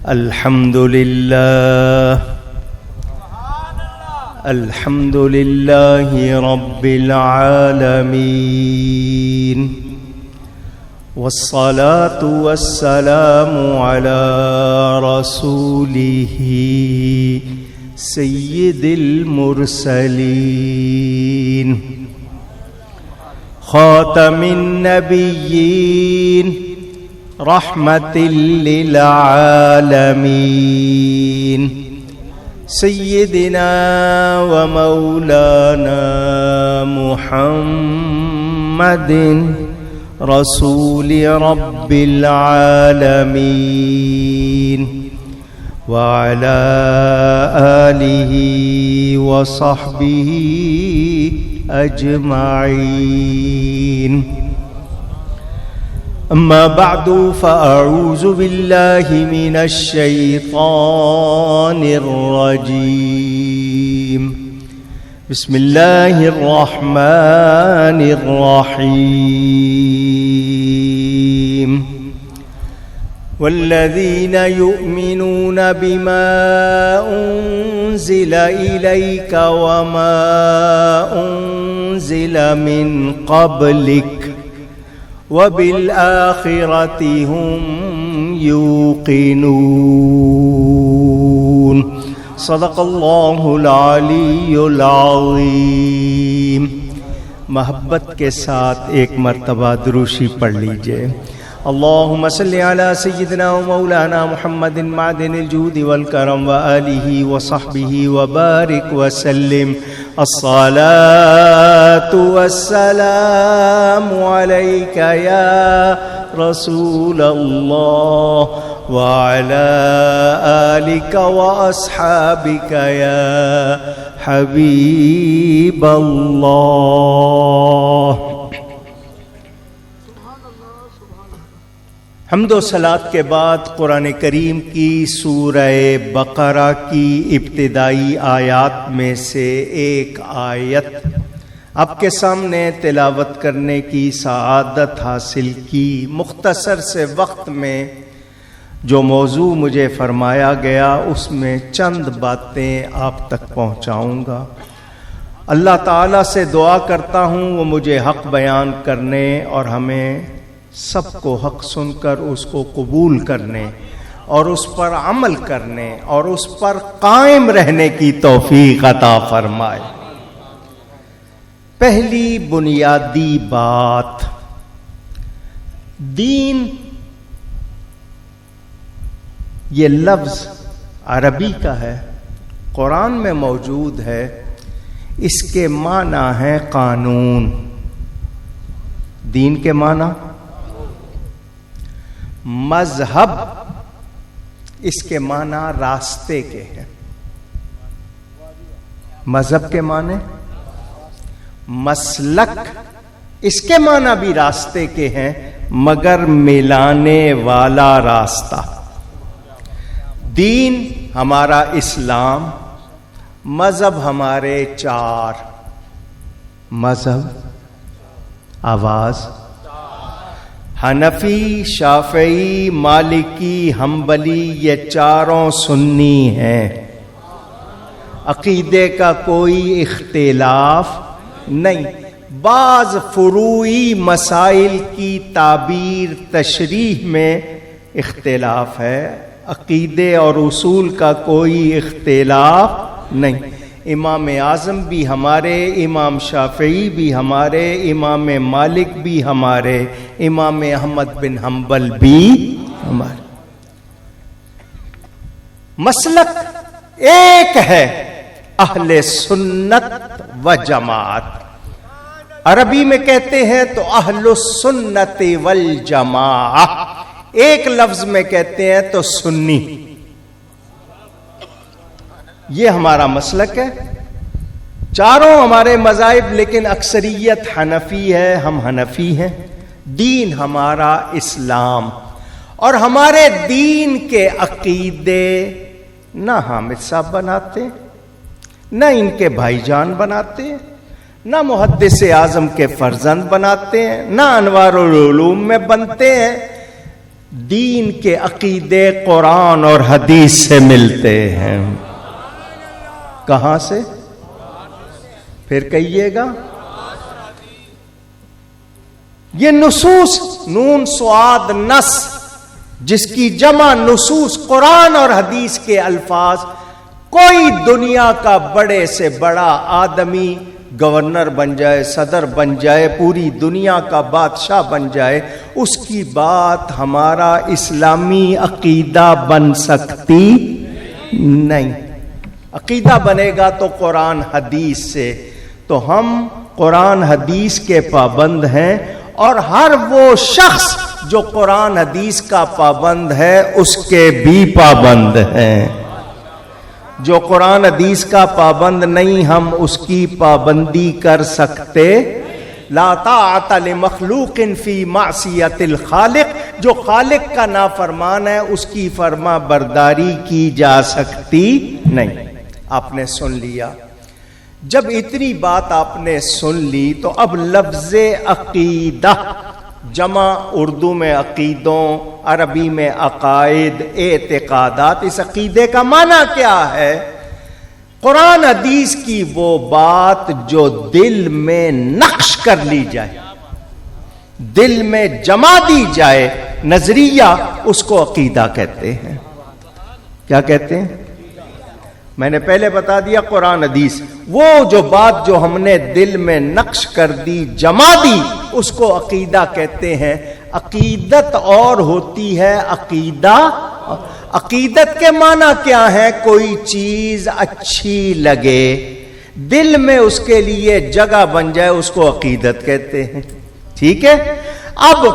الحمد لله رب العالمين والصلاة والسلام على رسوله سيد المرسلين خاتم النبيين رحمة للعالمين سيدنا ومولانا محمد رسول رب العالمين وعلى آله وصحبه أجمعين. أما بعد فأعوذ بالله من الشيطان الرجيم. بسم الله الرحمن الرحيم. والذين يؤمنون بما أنزل إليك وما أنزل من قبلك وبالآخرة هم يوقنون. صدق اللہ العلی العظیم. محبت کے ساتھ ایک مرتبہ دروشی پڑھ لیجئے. اللہم صلی علی سیدنا و مولانا محمد معدن الجود والکرم وآلہ وصحبہ وبارک وسلم. الصلاة والسلام علیک یا رسول اللہ وعلى آلك وأصحابك يا حبيب الله. حمد و صلات کے بعد قرآن کریم کی سورہ بقرہ کی ابتدائی آیات میں سے ایک آیت آپ کے سامنے تلاوت کرنے کی سعادت حاصل کی. مختصر سے وقت میں جو موضوع مجھے فرمایا گیا اس میں چند باتیں آپ تک پہنچاؤں گا. اللہ تعالیٰ سے دعا کرتا ہوں وہ مجھے حق بیان کرنے اور ہمیں سب کو حق سن کر اس کو قبول کرنے اور اس پر عمل کرنے اور اس پر قائم رہنے کی توفیق عطا فرمائے. پہلی بنیادی بات، دین یہ لفظ عربی کا ہے، قرآن میں موجود ہے. اس کے معنی ہے قانون. دین کے معنی مذہب، اس کے معنی راستے کے ہیں. مذہب کے معنی مسلک، اس کے معنی بھی راستے کے ہیں مگر ملانے والا راستہ. دین ہمارا اسلام، مذہب ہمارے چار. مذہب آواز حنفی، شافعی، مالکی، حنبلی، یہ چاروں سنی ہیں. عقیدے کا کوئی اختلاف نہیں. بعض فروعی مسائل کی تعبیر تشریح میں اختلاف ہے. عقیدے اور اصول کا کوئی اختلاف نہیں. امام اعظم بھی ہمارے، امام شافعی بھی ہمارے، امام مالک بھی ہمارے، امام احمد بن حنبل بھی ہمارے. مسلک ایک ہے، اہل سنت و جماعت. عربی میں کہتے ہیں تو اہل السنت والجماعہ، ایک لفظ میں کہتے ہیں تو سنی. یہ ہمارا مسلک ہے. چاروں ہمارے مذاہب لیکن اکثریت حنفی ہے، ہم حنفی ہیں. دین ہمارا اسلام، اور ہمارے دین کے عقیدے نہ حامد صاحب بناتے، نہ ان کے بھائی جان بناتے، نہ محدث اعظم کے فرزند بناتے ہیں، نہ انوار العلوم میں بنتے ہیں. دین کے عقیدے قرآن اور حدیث سے ملتے ہیں. کہاں سے؟ پھر کہیے گا. یہ نصوص، نون صاد نص، جس کی جمع نصوص قرآن اور حدیث کے الفاظ. کوئی دنیا کا بڑے سے بڑا آدمی گورنر بن جائے، صدر بن جائے، پوری دنیا کا بادشاہ بن جائے، اس کی بات ہمارا اسلامی عقیدہ بن سکتی نہیں. عقیدہ بنے گا تو قرآن حدیث سے. تو ہم قرآن حدیث کے پابند ہیں، اور ہر وہ شخص جو قرآن حدیث کا پابند ہے اس کے بھی پابند ہیں. جو قرآن حدیث کا پابند نہیں، ہم اس کی پابندی کر سکتے. لا طاعت لمخلوق فی معصیت الخالق. جو خالق کا نافرمان ہے اس کی فرما برداری کی جا سکتی نہیں. آپ نے سن لیا. جب اتنی بات آپ نے سن لی تو اب لفظ عقیدہ، جمع اردو میں عقیدوں، عربی میں عقائد، اعتقادات، اس عقیدے کا معنی کیا ہے؟ قرآن حدیث کی وہ بات جو دل میں نقش کر لی جائے، دل میں جما دی جائے، نظریہ، اس کو عقیدہ کہتے ہیں. کیا کہتے ہیں؟ میں نے پہلے بتا دیا قرآن حدیث. وہ جو بات جو ہم نے دل میں نقش کر دی، جما دی، اس کو عقیدہ کہتے ہیں. عقیدت اور ہوتی ہے عقیدہ. عقیدت کے معنی کیا ہے؟ کوئی چیز اچھی لگے، دل میں اس کے لیے جگہ بن جائے، اس کو عقیدت کہتے ہیں. ٹھیک ہے. اب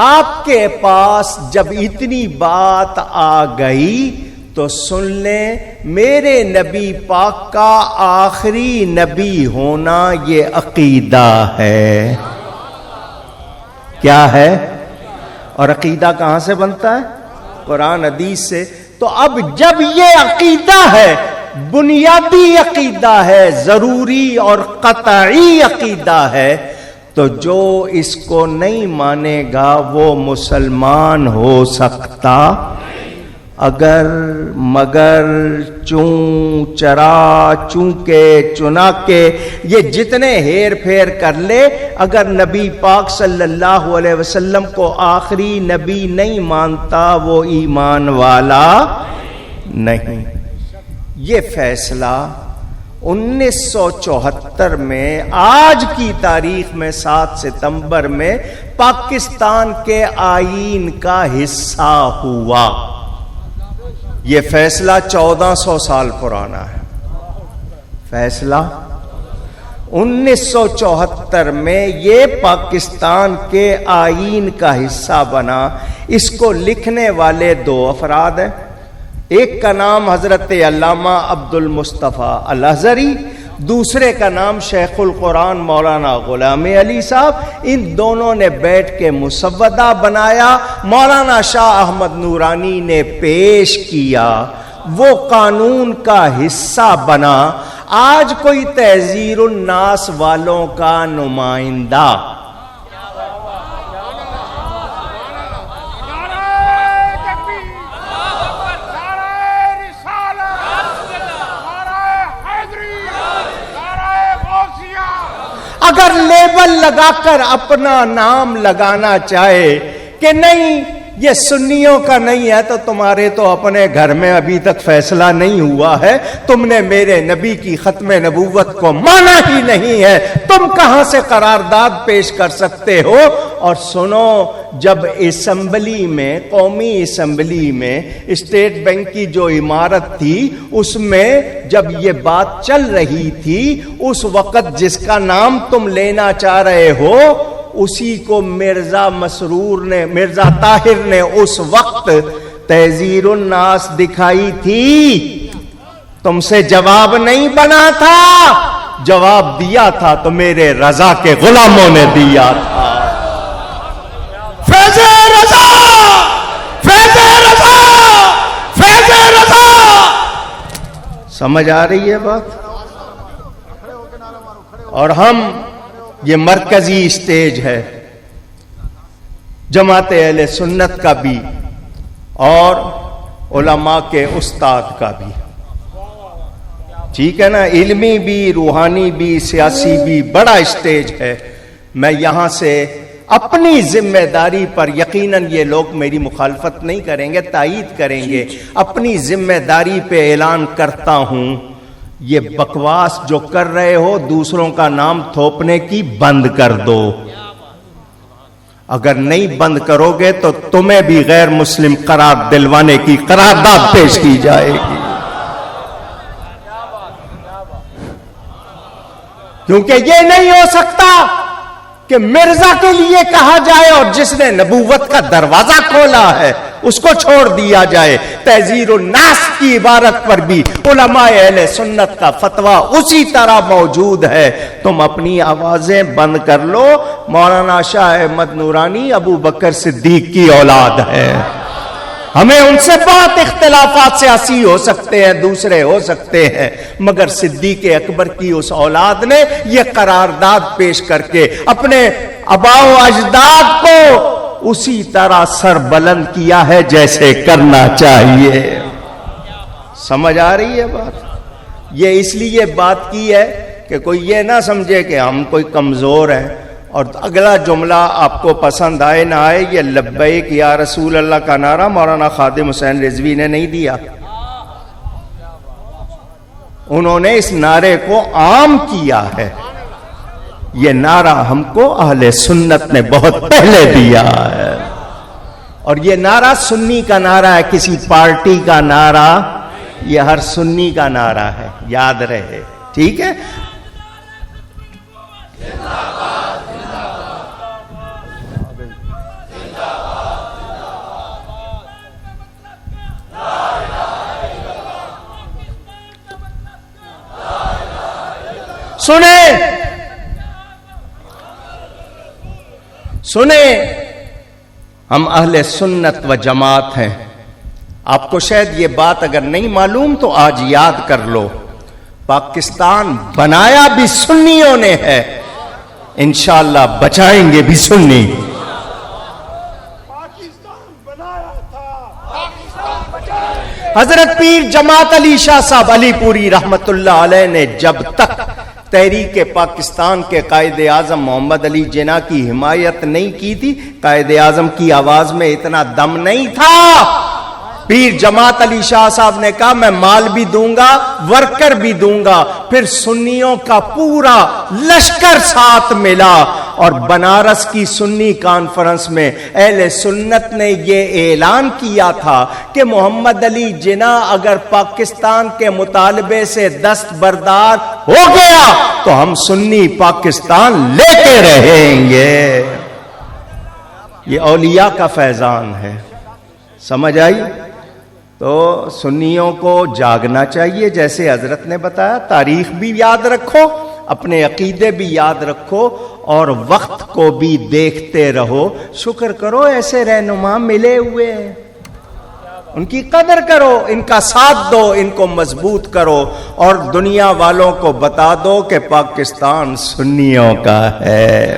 آپ کے پاس جب اتنی بات آ گئی تو سن لیں، میرے نبی پاک کا آخری نبی ہونا یہ عقیدہ ہے. کیا ہے؟ اور عقیدہ کہاں سے بنتا ہے؟ قرآن حدیث سے. تو اب جب یہ عقیدہ ہے، بنیادی عقیدہ ہے، ضروری اور قطعی عقیدہ ہے، تو جو اس کو نہیں مانے گا وہ مسلمان ہو سکتا؟ اگر، مگر، چوں، چرا، چونکہ، چنا کے، یہ جتنے ہیر پھیر کر لے، اگر نبی پاک صلی اللہ علیہ وسلم کو آخری نبی نہیں مانتا وہ ایمان والا نہیں. یہ فیصلہ 1974 میں، آج کی تاریخ میں 7 ستمبر میں پاکستان کے آئین کا حصہ ہوا. یہ فیصلہ 1400 سال پرانا ہے. فیصلہ 1974 میں یہ پاکستان کے آئین کا حصہ بنا. اس کو لکھنے والے 2 افراد ہیں. ایک کا نام حضرت علامہ عبد المصطفیٰ الازہری، دوسرے کا نام شیخ القرآن مولانا غلام علی صاحب. ان دونوں نے بیٹھ کے مسودہ بنایا، مولانا شاہ احمد نورانی نے پیش کیا، وہ قانون کا حصہ بنا. آج کوئی تحذیر الناس والوں کا نمائندہ اگر لیبل لگا کر اپنا نام لگانا چاہے کہ نہیں یہ سنیوں کا نہیں ہے، تو تمہارے تو اپنے گھر میں ابھی تک فیصلہ نہیں ہوا ہے، تم نے میرے نبی کی ختم نبوت کو مانا ہی نہیں ہے، تم کہاں سے قرارداد پیش کر سکتے ہو؟ اور سنو، جب اسمبلی میں، قومی اسمبلی میں اسٹیٹ بینک کی جو عمارت تھی، اس میں جب یہ بات چل رہی تھی، اس وقت جس کا نام تم لینا چاہ رہے ہو اسی کو مرزا مسرور نے، مرزا طاہر نے اس وقت تحذیر الناس دکھائی تھی. تم سے جواب نہیں بنا تھا، جواب دیا تھا تو میرے رضا کے غلاموں نے دیا تھا. فیض رضا، فیض رضا، فیض رضا. سمجھ آ رہی ہے بات؟ اور ہم، یہ مرکزی اسٹیج ہے، جماعت اہل سنت کا بھی اور علماء کے استاد کا بھی، ٹھیک ہے نا، علمی بھی، روحانی بھی، سیاسی بھی، بڑا اسٹیج ہے۔ میں یہاں سے اپنی ذمہ داری پر، یقیناً یہ لوگ میری مخالفت نہیں کریں گے، تائید کریں گے، اپنی ذمہ داری پہ اعلان کرتا ہوں، یہ بکواس جو کر رہے ہو دوسروں کا نام تھوپنے کی بند کر دو۔ اگر نہیں بند کرو گے تو تمہیں بھی غیر مسلم قرار دلوانے کی قرارداد پیش کی جائے گی، کیونکہ یہ نہیں ہو سکتا کہ مرزا کے لیے کہا جائے اور جس نے نبوت کا دروازہ کھولا ہے اس کو چھوڑ دیا جائے۔ تحذیر الناس کی عبارت پر بھی علماء اہل سنت کا فتویٰ اسی طرح موجود ہے۔ تم اپنی آوازیں بند کر لو۔ مولانا شاہ احمد نورانی ابو بکر صدیق کی اولاد ہے، ہمیں ان سے بہت اختلافات سیاسی ہو سکتے ہیں، دوسرے ہو سکتے ہیں، مگر صدیق اکبر کی اس اولاد نے یہ قرارداد پیش کر کے اپنے آباء و اجداد کو اسی طرح سر بلند کیا ہے جیسے کرنا چاہیے۔ سمجھ آ رہی ہے بات؟ یہ اس لیے بات کی ہے کہ کوئی یہ نہ سمجھے کہ ہم کوئی کمزور ہیں، اور اگلا جملہ آپ کو پسند آئے نہ آئے، یہ لبیک یا رسول اللہ کا نعرہ مولانا خادم حسین رضوی نے نہیں دیا، انہوں نے اس نعرے کو عام کیا ہے۔ یہ نعرہ ہم کو اہل سنت نے بہت پہلے دیا ہے، اور یہ نعرہ سنی کا نعرہ ہے، کسی پارٹی کا نعرہ، یہ ہر سنی کا نعرہ ہے، یاد رہے، ٹھیک ہے؟ سنیں، ہم اہل سنت و جماعت ہیں۔ آپ کو شاید یہ بات اگر نہیں معلوم تو آج یاد کر لو، پاکستان بنایا بھی سنیوں نے ہے، انشاءاللہ بچائیں گے بھی سنی۔ حضرت پیر جماعت علی شاہ صاحب علی پوری رحمت اللہ علیہ نے جب تک تحریک پاکستان کے قائد اعظم محمد علی جناح کی حمایت نہیں کی تھی، قائد اعظم کی آواز میں اتنا دم نہیں تھا۔ پیر جماعت علی شاہ صاحب نے کہا میں مال بھی دوں گا، ورکر بھی دوں گا، پھر سنیوں کا پورا لشکر ساتھ ملا، اور بنارس کی سنی کانفرنس میں اہل سنت نے یہ اعلان کیا تھا کہ محمد علی جناح اگر پاکستان کے مطالبے سے دستبردار ہو گیا تو ہم سنی پاکستان لیتے رہیں گے۔ یہ اولیاء کا فیضان ہے، سمجھ آئی؟ تو سنیوں کو جاگنا چاہیے، جیسے حضرت نے بتایا، تاریخ بھی یاد رکھو، اپنے عقیدے بھی یاد رکھو، اور وقت کو بھی دیکھتے رہو۔ شکر کرو ایسے رہنما ملے ہوئے ہیں، ان کی قدر کرو، ان کا ساتھ دو، ان کو مضبوط کرو، اور دنیا والوں کو بتا دو کہ پاکستان سنیوں کا ہے۔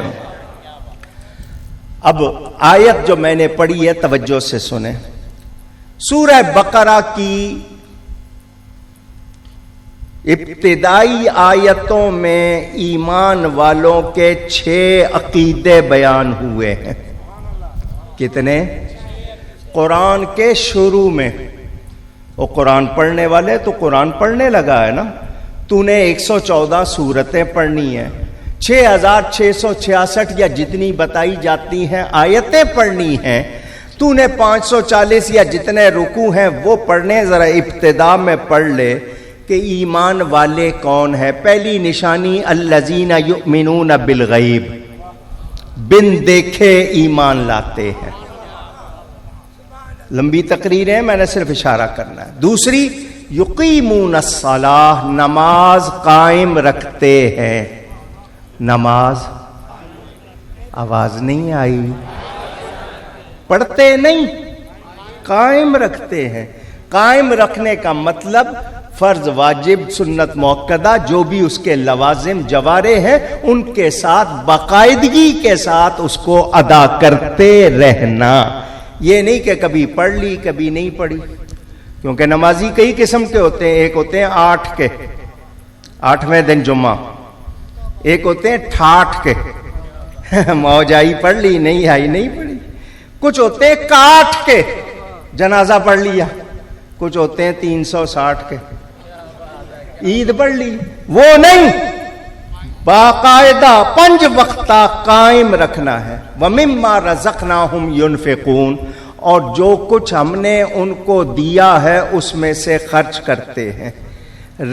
اب آیت جو میں نے پڑھی ہے توجہ سے سنیں، سورہ بقرہ کی ابتدائی آیتوں میں ایمان والوں کے 6 عقیدے بیان ہوئے ہیں۔ کتنے؟ قرآن کے شروع میں، وہ قرآن پڑھنے والے تو قرآن پڑھنے لگا ہے نا، تو نے 114 سورتیں پڑھنی ہیں، 6666 یا جتنی بتائی جاتی ہیں آیتیں پڑھنی ہیں، تو نے 540 یا جتنے رکوع ہیں وہ پڑھنے۔ ذرا ابتدا میں پڑھ لے کہ ایمان والے کون ہے۔ پہلی نشانی الذین یؤمنون بالغیب، بن دیکھے ایمان لاتے ہیں۔ لمبی تقریر ہے، میں نے صرف اشارہ کرنا ہے۔ دوسری، یقیمون الصلاۃ، نماز قائم رکھتے ہیں۔ نماز، آواز نہیں آئی، پڑھتے نہیں، قائم رکھتے ہیں۔ قائم رکھنے کا مطلب فرض واجب سنت مؤکدہ جو بھی اس کے لوازم جوارے ہیں ان کے ساتھ باقاعدگی کے ساتھ اس کو ادا کرتے رہنا. یہ نہیں کہ کبھی پڑھ لی کبھی نہیں پڑھی، کیونکہ نمازی کئی قسم کے ہوتے ہیں. ایک ہوتے ہیں 8 کے 8ویں دن جمعہ، ایک ہوتے ہیں 68 کے موج آئی پڑھ لی نہیں آئی نہیں پڑھی. کچھ ہوتے ہیں 61 کے جنازہ پڑھ لیا، کچھ ہوتے ہیں 360 کے عید پڑھ لی. وہ نہیں، باقاعدہ 5 وقتہ قائم رکھنا ہے. وَمِمَّا رَزَقْنَاهُمْ يُنْفِقُونَ، اور جو کچھ ہم نے ان کو دیا ہے اس میں سے خرچ کرتے ہیں.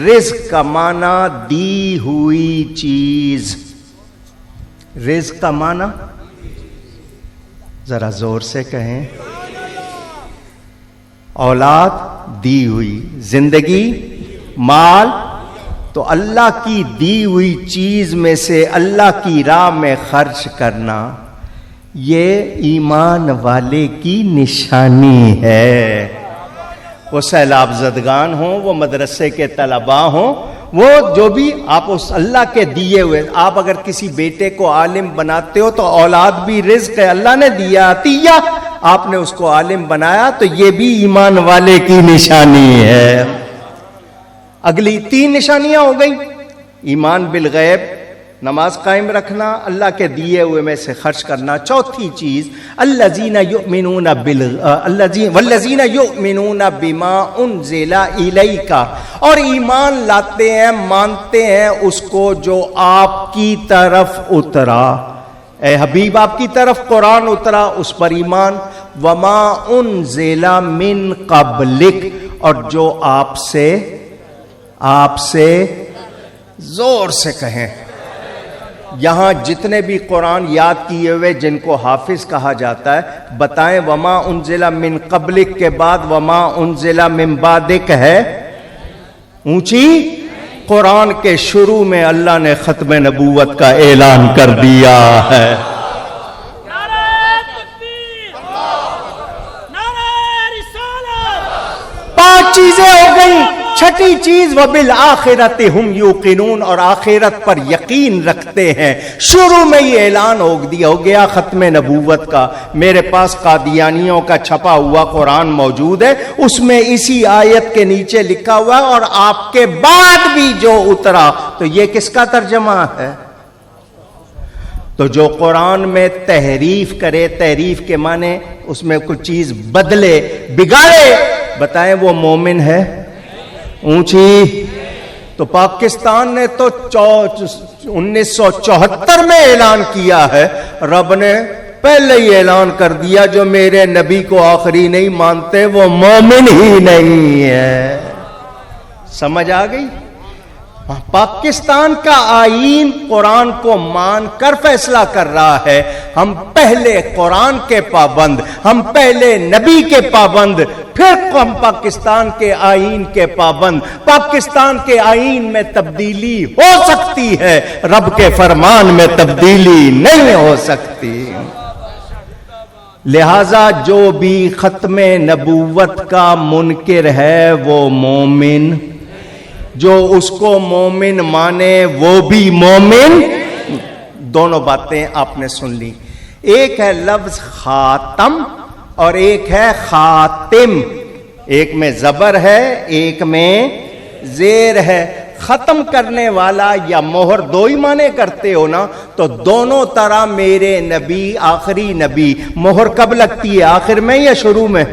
رزق کا معنی دی ہوئی چیز. رزق کا معنی ذرا زور سے کہیں. اولاد دی ہوئی، زندگی، مال. تو اللہ کی دی ہوئی چیز میں سے اللہ کی راہ میں خرچ کرنا یہ ایمان والے کی نشانی ہے. وہ سیلاب زدگان ہوں، وہ مدرسے کے طلباء ہوں، وہ جو بھی آپ اس اللہ کے دیے ہوئے. آپ اگر کسی بیٹے کو عالم بناتے ہو تو اولاد بھی رزق ہے، اللہ نے دیا عطیہ، آپ نے اس کو عالم بنایا تو یہ بھی ایمان والے کی نشانی ہے. اگلی 3 نشانیاں ہو گئیں. ایمان بالغیب، نماز قائم رکھنا، اللہ کے دیے ہوئے میں سے خرچ کرنا. چوتھی چیز والذین یؤمنون بما انزل الیک، اور ایمان لاتے ہیں مانتے ہیں اس کو جو آپ کی طرف اترا. اے حبیب آپ کی طرف قرآن اترا، اس پر ایمان. وما انزل من قبلک، اور جو آپ سے زور سے کہیں. یہاں جتنے بھی قرآن یاد کیے ہوئے جن کو حافظ کہا جاتا ہے بتائیں وما انزل من قبلک کے بعد وما انزل من بعدک ہے اونچی. قرآن کے شروع میں اللہ نے ختم نبوت کا اعلان کر دیا ہے. پانچ چیزیں ہو گئی. چھٹی چیز وبالآخرۃ ہم یوقنون، اور آخرت پر یقین رکھتے ہیں. شروع میں یہ اعلان ہو گیا ختم نبوت کا. میرے پاس قادیانیوں کا چھپا ہوا قرآن موجود ہے، اس میں اسی آیت کے نیچے لکھا ہوا ہے اور آپ کے بعد بھی جو اترا. تو یہ کس کا ترجمہ ہے؟ تو جو قرآن میں تحریف کرے، تحریف کے معنی اس میں کچھ چیز بدلے بگاڑے، بتائیں وہ مومن ہے؟ اونچی. تو پاکستان نے تو 1974 میں اعلان کیا ہے، رب نے پہلے ہی اعلان کر دیا جو میرے نبی کو آخری نہیں مانتے وہ مومن ہی نہیں ہے. سمجھ آ گئی؟ پاکستان کا آئین قرآن کو مان کر فیصلہ کر رہا ہے. ہم پہلے قرآن کے پابند، ہم پہلے نبی کے پابند، پھر ہم پاکستان کے آئین کے پابند. پاکستان کے آئین میں تبدیلی ہو سکتی ہے، رب کے فرمان میں تبدیلی نہیں ہو سکتی. لہذا جو بھی ختم نبوت کا منکر ہے وہ مومن، جو اس کو مومن مانے وہ بھی مومن. دونوں باتیں آپ نے سن لی. ایک ہے لفظ خاتم اور ایک ہے خاتم. ایک میں زبر ہے ایک میں زیر ہے. ختم کرنے والا یا مہر دو ہی معنی کرتے ہو نا، تو دونوں طرح میرے نبی آخری نبی. مہر کب لگتی ہے، آخر میں یا شروع میں؟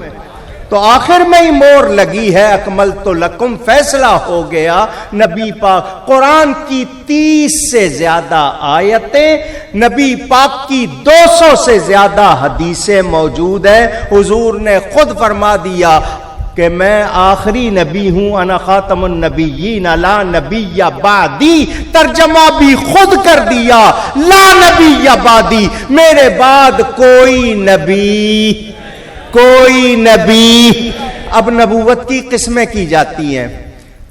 تو آخر میں ہی مور لگی ہے. اکملت لکم، فیصلہ ہو گیا. نبی پاک قرآن کی 30 سے زیادہ آیتیں، نبی پاک کی 200 سے زیادہ حدیثیں موجود ہیں. حضور نے خود فرما دیا کہ میں آخری نبی ہوں، انا خاتم النبیین لا نبی بعدی. ترجمہ بھی خود کر دیا، لا نبی بعدی، میرے بعد کوئی نبی، کوئی نبی. اب نبوت کی قسمیں کی جاتی ہیں،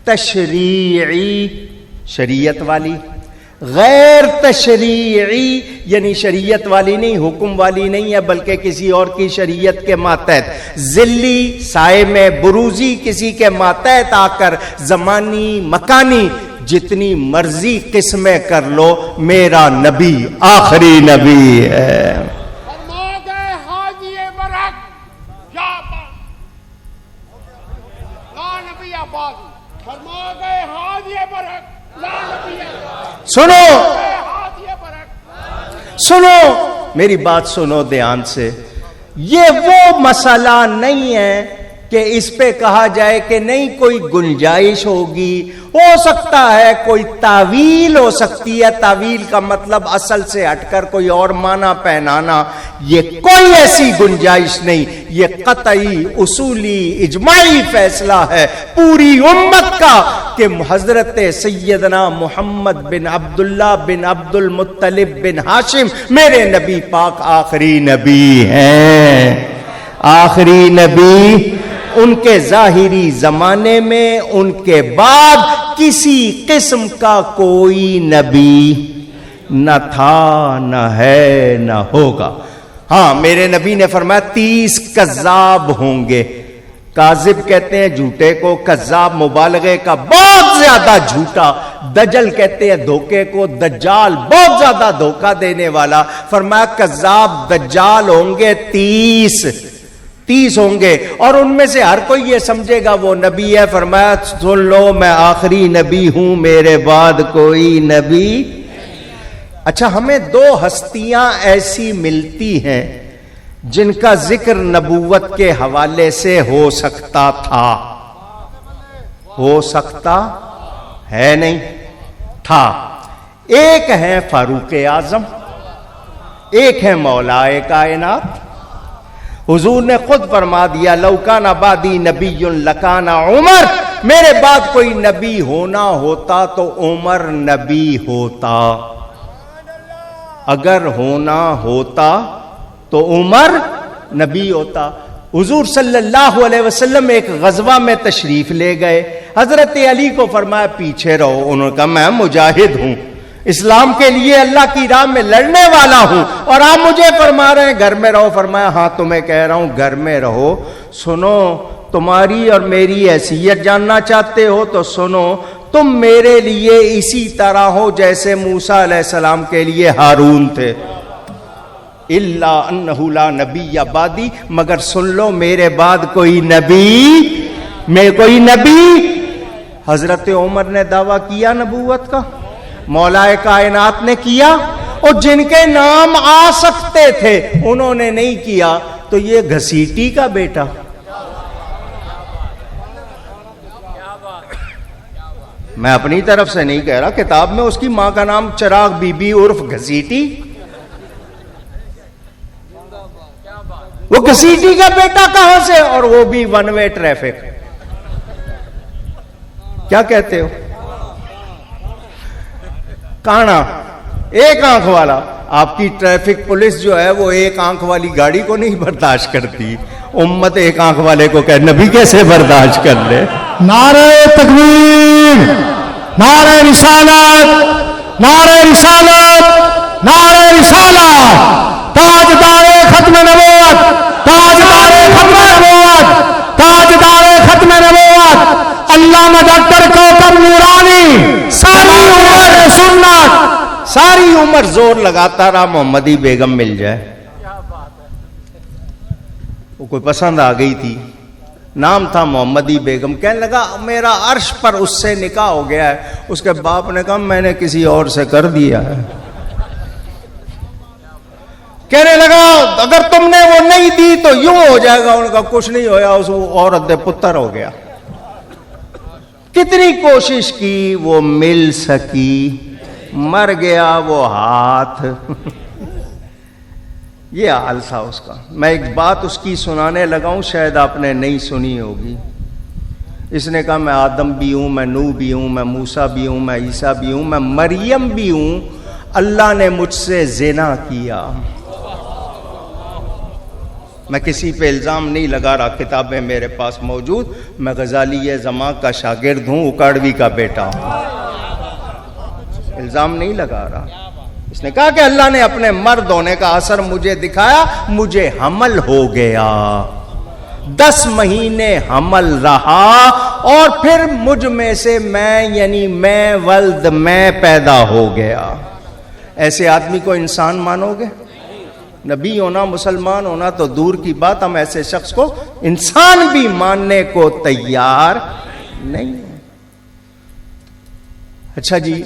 تشریعی شریعت والی، غیر تشریعی یعنی شریعت والی نہیں، حکم والی نہیں ہے، بلکہ کسی اور کی شریعت کے ماتحت، ذلی سائے میں بروزی کسی کے ماتحت آ کر زمانی مکانی جتنی مرضی قسمیں کر لو، میرا نبی آخری نبی ہے۔ فرما گئے حاجی برک یا لا نبی آباد، فرما گئے حاجی برک لا نبی آباد۔ سنو حاجی برک، سنو میری بات سنو دھیان سے، یہ وہ مسئلہ نہیں ہے کہ اس پہ کہا جائے کہ نہیں کوئی گنجائش ہوگی، ہو سکتا ہے کوئی تعویل ہو سکتی ہے، تعویل کا مطلب اصل سے ہٹ کر کوئی اور معنی پہنانا، یہ کوئی ایسی گنجائش نہیں، یہ قطعی اصولی اجماعی فیصلہ ہے پوری امت کا کہ حضرت سیدنا محمد بن عبداللہ بن عبد المطلب بن ہاشم میرے نبی پاک آخری نبی ہیں، آخری نبی۔ ان کے ظاہری زمانے میں ان کے بعد کسی قسم کا کوئی نبی نہ تھا، نہ ہے، نہ ہوگا۔ ہاں میرے نبی نے فرمایا 30 کذاب ہوں گے۔ کاذب کہتے ہیں جھوٹے کو، کذاب مبالغے کا بہت زیادہ جھوٹا، دجل کہتے ہیں دھوکے کو، دجال بہت زیادہ دھوکہ دینے والا۔ فرمایا کذاب دجال ہوں گے 30 ہوں گے، اور ان میں سے ہر کوئی یہ سمجھے گا وہ نبی ہے۔ فرمایا سن لو میں آخری نبی ہوں، میرے بعد کوئی نبی۔ اچھا ہمیں 2 ہستیاں ایسی ملتی ہیں جن کا ذکر نبوت کے حوالے سے ہو سکتا تھا، ہو سکتا ہے نہیں تھا۔ ایک ہے فاروق اعظم، ایک ہے مولا کائنات۔ حضور نے خود فرما دیا لو کان بعدی نبی لکان عمر، میرے بعد کوئی نبی ہونا ہوتا تو عمر نبی ہوتا، اگر ہونا ہوتا تو عمر نبی ہوتا۔ حضور صلی اللہ علیہ وسلم ایک غزوہ میں تشریف لے گئے، حضرت علی کو فرمایا پیچھے رہو، انہوں نے کہا میں مجاہد ہوں، اسلام کے لیے اللہ کی راہ میں لڑنے والا ہوں، اور آپ مجھے فرما رہے ہیں گھر میں رہو۔ فرمایا ہاں تمہیں کہہ رہا ہوں گھر میں رہو۔ سنو تمہاری اور میری حیثیت جاننا چاہتے ہو تو سنو، تم میرے لیے اسی طرح ہو جیسے موسیٰ علیہ السلام کے لیے ہارون تھے، الا انہ لا نبی بعدی، مگر سن لو میرے بعد کوئی نبی، میں کوئی نبی۔ حضرت عمر نے دعویٰ کیا نبوت کا، مولا کائنات نے کیا، اور جن کے نام آ سکتے تھے انہوں نے نہیں کیا، تو یہ گھسیٹی کا بیٹا، میں اپنی طرف سے نہیں کہہ رہا، کتاب میں اس کی ماں کا نام چراغ بی بی عرف گھسیٹی، وہ گھسیٹی کا بیٹا کہاں سے، اور وہ بھی ون وے ٹریفک، کیا کہتے ہو، کانا ایک آنکھ والا۔ آپ کی ٹریفک پولیس جو ہے وہ ایک آنکھ والی گاڑی کو نہیں برداشت کرتی، امت ایک آنکھ والے کو کہ نبی کیسے برداشت کر لے۔ نعرہ تکبیر، نعرہ رسالت، نعرہ رسالت، نعرہ رسالت، تاجدار ختم نبوت، تاجدار ختم نبوت، تاجدار ختم نبوت علامہ ڈاکٹر کوثر نورانی ساری عمر سنت، ساری عمر زور لگاتا رہا محمدی بیگم مل جائے، وہ کوئی پسند آ گئی تھی، نام تھا محمدی بیگم، کہنے لگا میرا عرش پر اس سے نکاح ہو گیا ہے۔ اس کے باپ نے کہا میں نے کسی اور سے کر دیا ہے۔ کہنے لگا اگر تم نے وہ نہیں دی تو یوں ہو جائے گا، ان کا کچھ نہیں ہویا، اس عورت دے پتر ہو گیا۔ کتنی کوشش کی وہ مل سکی، مر گیا وہ ہاتھ۔ یہ حال تھا اس کا۔ میں ایک بات اس کی سنانے لگا ہوں، شاید آپ نے نہیں سنی ہوگی۔ اس نے کہا میں آدم بھی ہوں، میں نوح بھی ہوں، میں موسیٰ بھی ہوں، میں عیسیٰ بھی ہوں، میں مریم بھی ہوں، اللہ نے مجھ سے زنا کیا۔ میں کسی پہ الزام نہیں لگا رہا، کتابیں میرے پاس موجود، میں غزالی زماں کا شاگرد ہوں، اکاڑوی کا بیٹا ہوں۔ الزام نہیں لگا رہا. اس نے کہا کہ اللہ نے اپنے مرد ہونے کا اثر مجھے دکھایا, مجھے حمل ہو گیا, 10 مہینے حمل رہا, اور پھر مجھ میں سے میں یعنی میں ولد میں پیدا ہو گیا. ایسے آدمی کو انسان مانو گے؟ نبی ہونا, مسلمان ہونا تو دور کی بات, ہم ایسے شخص کو انسان بھی ماننے کو تیار نہیں ہیں. اچھا جی,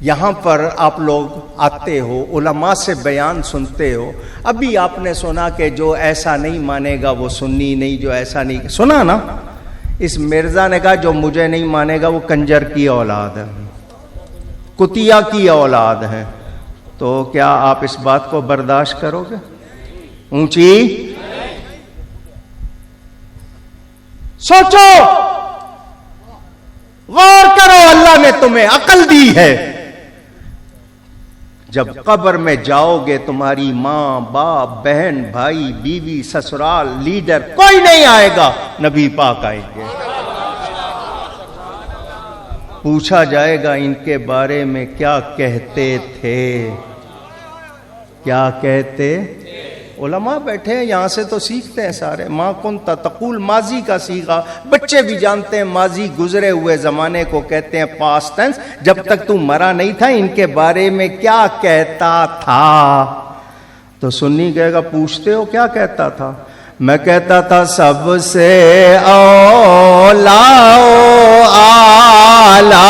یہاں پر آپ لوگ آتے ہو, علماء سے بیان سنتے ہو. ابھی آپ نے سنا کہ جو ایسا نہیں مانے گا وہ سنی نہیں, جو ایسا نہیں, سنا نا؟ اس مرزا نے کہا جو مجھے نہیں مانے گا وہ کنجر کی اولاد ہے, کتیا کی اولاد ہے. تو کیا آپ اس بات کو برداشت کرو گے؟ اونچی سوچو, غور کرو, اللہ نے تمہیں عقل دی ہے. جب قبر میں جاؤ گے تمہاری ماں, باپ, بہن, بھائی, بیوی, سسرال, لیڈر کوئی نہیں آئے گا, نبی پاک آئیں گے. پوچھا جائے گا ان کے بارے میں کیا کہتے تھے, کیا کہتے. علماء بیٹھے ہیں یہاں سے تو سیکھتے ہیں سارے. ما کنت تقول, ماضی کا صیغہ بچے بھی جانتے ہیں, ماضی گزرے ہوئے زمانے کو کہتے ہیں پاسٹ ٹینس. جب تک تو مرا نہیں تھا ان کے بارے میں کیا کہتا تھا؟ تو سنی کہے گا پوچھتے ہو کیا کہتا تھا؟ میں کہتا تھا سب سے اولا اعلی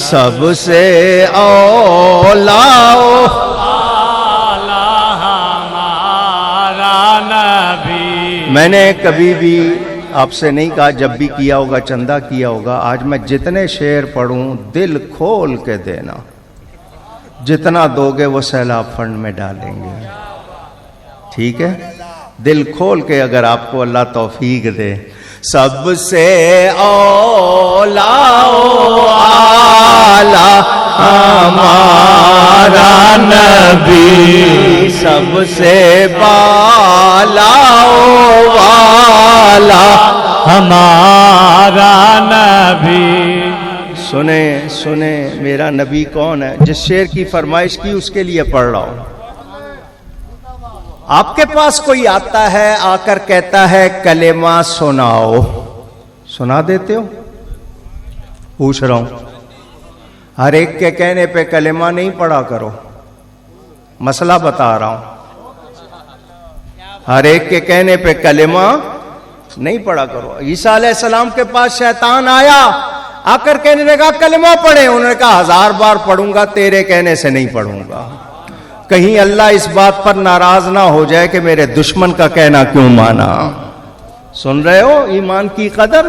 سب سے اولا میں نے کبھی بھی آپ سے نہیں کہا, جب بھی کیا ہوگا چندہ کیا ہوگا. آج میں جتنے شعر پڑھوں دل کھول کے دینا, جتنا دو گے وہ سیلاب فنڈ میں ڈالیں گے, ٹھیک ہے؟ دل کھول کے اگر آپ کو اللہ توفیق دے. سب سے اولا اعلی ہمارا نبی, سب سے بالا والا ہمارا نبی. سنیں سنیں میرا نبی کون ہے. جس شعر کی فرمائش کی اس کے لیے پڑھ رہا ہوں. آپ کے پاس کوئی آتا ہے, آ کر کہتا ہے کلمہ سناؤ, سنا دیتے ہو؟ پوچھ رہا ہوں. ہر ایک کے کہنے پہ کلمہ نہیں پڑھا کرو, مسئلہ بتا رہا ہوں. ہر ایک کے کہنے پہ کلمہ نہیں پڑھا کرو. عیسیٰ علیہ السلام کے پاس شیطان آیا, آ کر کہنے لگا کلمہ پڑھے. انہوں نے کہا 1000 بار پڑھوں گا, تیرے کہنے سے نہیں پڑھوں گا. کہیں اللہ اس بات پر ناراض نہ ہو جائے کہ میرے دشمن کا کہنا کیوں مانا. سن رہے ہو ایمان کی قدر.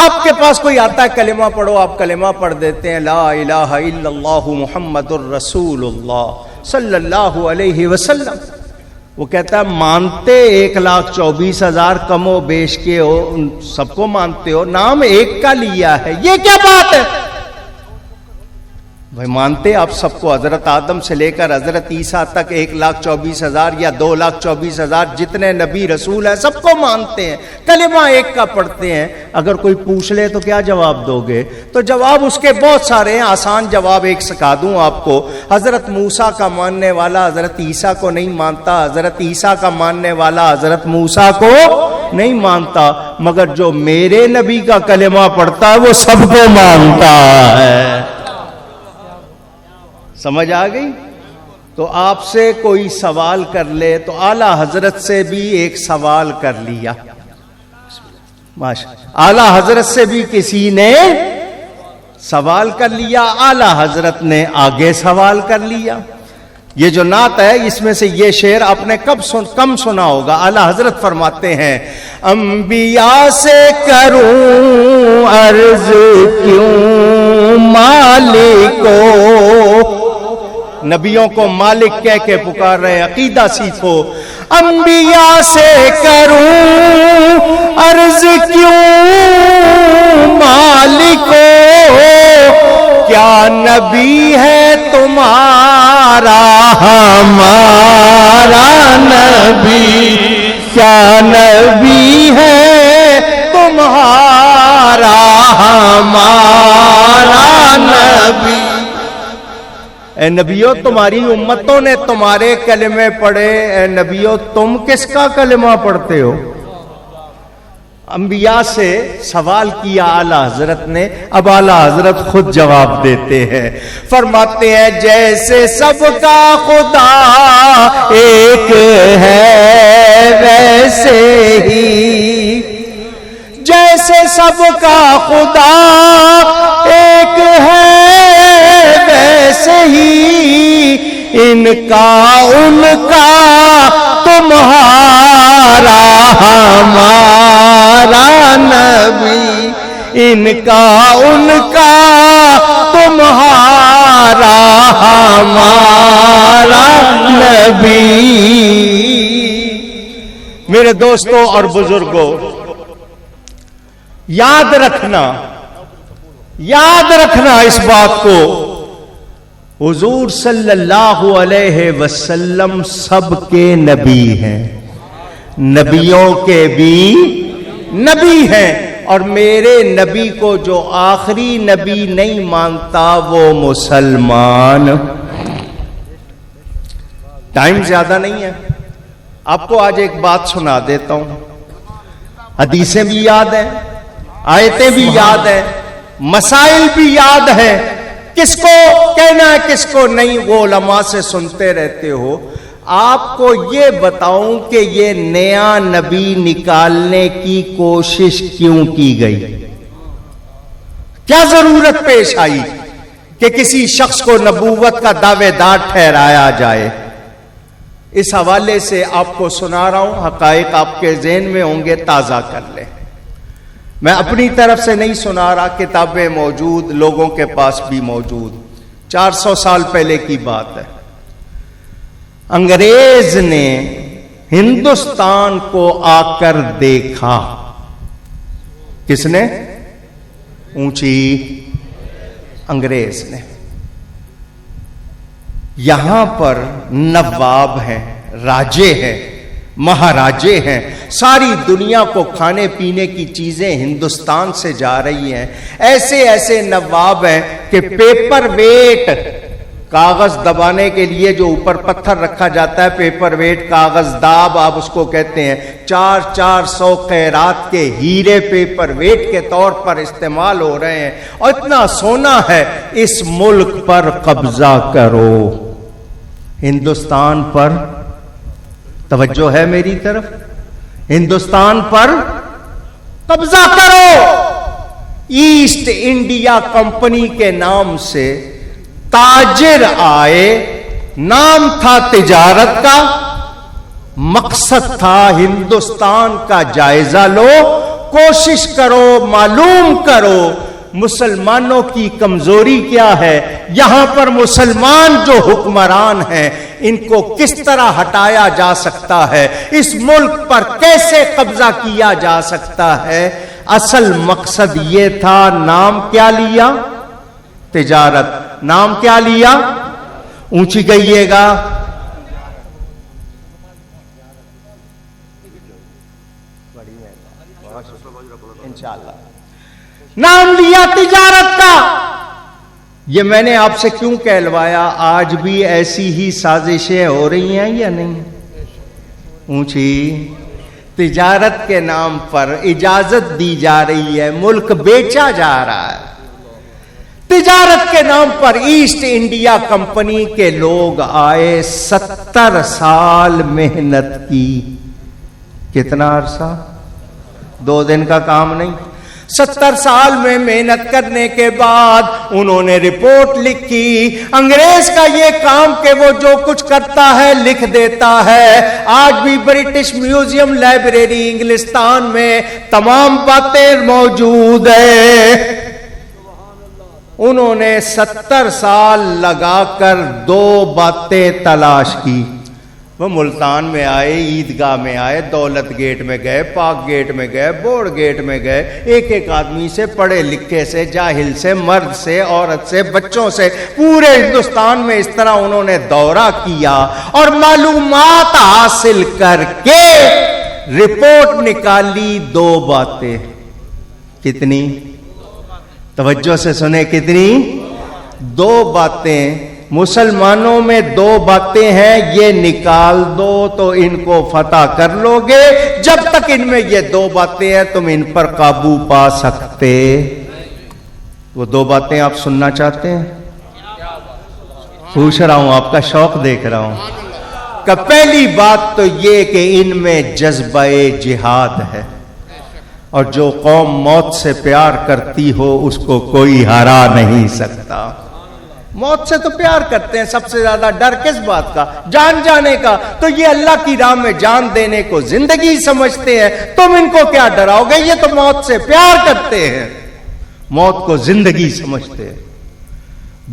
آپ کے پاس کوئی آتا ہے کلمہ پڑھو, آپ کلمہ پڑھ دیتے ہیں لا الہ الا اللہ محمد الرسول اللہ صلی اللہ علیہ وسلم. وہ کہتا ہے مانتے 1,24,000 کم و بیش کے ہو, سب کو مانتے ہو, نام ایک کا لیا ہے, یہ کیا بات ہے بھائی؟ مانتے آپ سب کو, حضرت آدم سے لے کر حضرت عیسیٰ تک 1,24,000 یا 2,24,000 جتنے نبی رسول ہیں سب کو مانتے ہیں, کلمہ ایک کا پڑھتے ہیں. اگر کوئی پوچھ لے تو کیا جواب دو گے؟ تو جواب اس کے بہت سارے ہیں. آسان جواب ایک سکھا دوں آپ کو. حضرت موسیٰ کا ماننے والا حضرت عیسیٰ کو نہیں مانتا, حضرت عیسیٰ کا ماننے والا حضرت موسیٰ کو نہیں مانتا, مگر جو میرے نبی کا کلمہ پڑھتا ہے وہ سب کو مانتا ہے. سمجھ آ گئی؟ تو آپ سے کوئی سوال کر لے تو اعلیٰ حضرت سے بھی ایک سوال کر لیا, اعلیٰ حضرت سے بھی کسی نے سوال کر لیا, اعلیٰ حضرت نے آگے سوال کر لیا. یہ جو نعت ہے اس میں سے یہ شعر آپ نے کم سنا ہوگا. اعلیٰ حضرت فرماتے ہیں انبیاء سے کروں عرض کیوں مالک کو, نبیوں کو مالک کہہ کے پکار رہے, عقیدہ سیکھو. انبیاء سے کروں عرض کیوں مالک کو, کیا نبی ہے تمہارا ہمارا نبی, کیا نبی ہے تمہارا اے نبیو تمہاری امتوں نے تمہارے کلمے پڑھے، اے نبیو تم کس کا کلمہ پڑھتے ہو؟ انبیاء سے سوال کیا اعلی حضرت نے، اب اعلی حضرت خود جواب دیتے ہیں، فرماتے ہیں جیسے سب کا خدا ایک ہے ویسے ہی، جیسے سب کا خدا ایک ہے ویسے ہی، ان کا ان کا تمہارا ہمارا نبی، ان کا ان کا تمہارا ہمارا نبی۔ میرے دوستوں اور بزرگوں، یاد رکھنا اس بات کو، حضور صلی اللہ علیہ وسلم سب کے نبی ہیں، نبیوں کے بھی نبی ہیں، اور میرے نبی کو جو آخری نبی نہیں مانتا وہ مسلمان۔ ٹائم زیادہ نہیں ہے، آپ کو آج ایک بات سنا دیتا ہوں، حدیثیں بھی یاد ہیں، آیتیں بھی یاد ہیں، مسائل بھی یاد ہیں، کس کو کہنا ہے کس کو نہیں وہ علماء سے سنتے رہتے ہو۔ آپ کو یہ بتاؤں کہ یہ نیا نبی نکالنے کی کوشش کیوں کی گئی؟ کیا ضرورت پیش آئی کہ کسی شخص کو نبوت کا دعوے دار ٹھہرایا جائے؟ اس حوالے سے آپ کو سنا رہا ہوں، حقائق آپ کے ذہن میں ہوں گے، تازہ کر لیں۔ میں اپنی طرف سے نہیں سنا رہا، کتابیں موجود، لوگوں کے پاس بھی موجود، 400 سال پہلے کی بات ہے۔ انگریز نے ہندوستان کو آ کر دیکھا، کس نے؟ اونچی انگریز نے۔ یہاں پر نواب ہیں، راجے ہیں، مہاراجے ہیں، ساری دنیا کو کھانے پینے کی چیزیں ہندوستان سے جا رہی ہیں، ایسے ایسے نواب ہیں کہ پیپر ویٹ، کاغذ دبانے کے لیے جو اوپر پتھر رکھا جاتا ہے، پیپر ویٹ، کاغذ داب آپ اس کو کہتے ہیں، 400 قیرات کے ہیرے پیپر ویٹ کے طور پر استعمال ہو رہے ہیں، اور اتنا سونا ہے۔ اس ملک پر قبضہ کرو، ہندوستان پر، توجہ ہے میری طرف، ہندوستان پر قبضہ کرو۔ ایسٹ انڈیا کمپنی کے نام سے تاجر آئے، نام تھا تجارت کا، مقصد تھا ہندوستان کا جائزہ لو، کوشش کرو، معلوم کرو مسلمانوں کی کمزوری کیا ہے، یہاں پر مسلمان جو حکمران ہیں ان کو کس طرح ہٹایا جا سکتا ہے، اس ملک پر کیسے قبضہ کیا جا سکتا ہے۔ اصل مقصد یہ تھا۔ نام کیا لیا؟ تجارت۔ نام کیا لیا؟ اونچی کہیے گا۔ انشاءاللہ نام لیا تجارت کا۔ یہ میں نے آپ سے کیوں کہلوایا؟ آج بھی ایسی ہی سازشیں ہو رہی ہیں یا نہیں؟ اونچی تجارت کے نام پر اجازت دی جا رہی ہے، ملک بیچا جا رہا ہے۔ تجارت کے نام پر ایسٹ انڈیا کمپنی کے لوگ آئے، 70 سال محنت کی۔ کتنا عرصہ؟ 2 دن کا کام نہیں، 70 سال میں محنت کرنے کے بعد انہوں نے رپورٹ لکھی۔ انگریز کا یہ کام کہ وہ جو کچھ کرتا ہے لکھ دیتا ہے۔ آج بھی برٹش میوزیم لائبریری انگلستان میں تمام باتیں موجود ہیں۔ انہوں نے 70 سال لگا کر 2 باتیں تلاش کی۔ وہ ملتان میں آئے، عیدگاہ میں آئے، دولت گیٹ میں گئے، پاک گیٹ میں گئے، بورڈ گیٹ میں گئے، ایک ایک آدمی سے، پڑھے لکھے سے، جاہل سے، مرد سے، عورت سے، بچوں سے، پورے ہندوستان میں اس طرح انہوں نے دورہ کیا اور معلومات حاصل کر کے رپورٹ نکالی 2 باتیں۔ کتنی؟ توجہ سے سنیں، کتنی؟ 2 باتیں مسلمانوں میں دو باتیں ہیں، یہ نکال دو تو ان کو فتح کر لو گے، جب تک ان میں یہ دو باتیں ہیں تم ان پر قابو پا سکتے۔ وہ دو باتیں آپ سننا چاہتے ہیں؟ پوچھ رہا ہوں، آپ کا شوق دیکھ رہا ہوں کہ پہلی بات تو یہ کہ ان میں جذبہ جہاد ہے، اور جو قوم موت سے پیار کرتی ہو اس کو کوئی ہرا نہیں سکتا۔ موت سے تو پیار کرتے ہیں، سب سے زیادہ ڈر کس بات کا؟ جان جانے کا۔ تو یہ اللہ کی راہ میں جان دینے کو زندگی سمجھتے ہیں، تم ان کو کیا ڈراؤ گے؟ یہ تو موت سے پیار کرتے ہیں، موت کو زندگی سمجھتے ہیں۔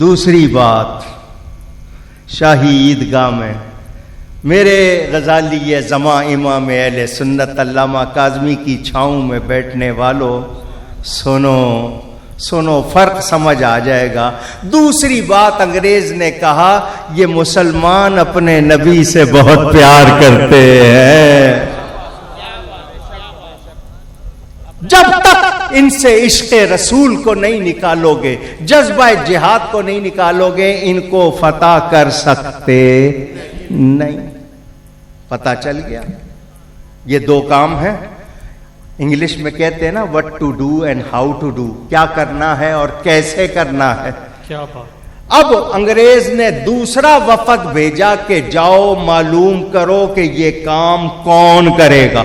دوسری بات، شاہی عیدگاہ میں میرے غزالی زماں امام اہل سنت علامہ کاظمی کی چھاؤں میں بیٹھنے والوں، سنو فرق سمجھ آ جائے گا۔ دوسری بات، انگریز نے کہا یہ مسلمان اپنے نبی سے بہت پیار کرتے ہیں۔ جب تک ان سے عشق رسول کو نہیں نکالو گے، جذبہ جہاد کو نہیں نکالو گے، ان کو فتح کر سکتے نہیں۔ پتہ چل گیا؟ یہ دو کام ہیں، انگلش میں کہتے ہیں نا what to do and how to do، کیا کرنا ہے اور کیسے کرنا ہے۔ کیا بات۔ اب انگریز نے دوسرا وفد بھیجا کہ جاؤ معلوم کرو کہ یہ کام کون کرے گا۔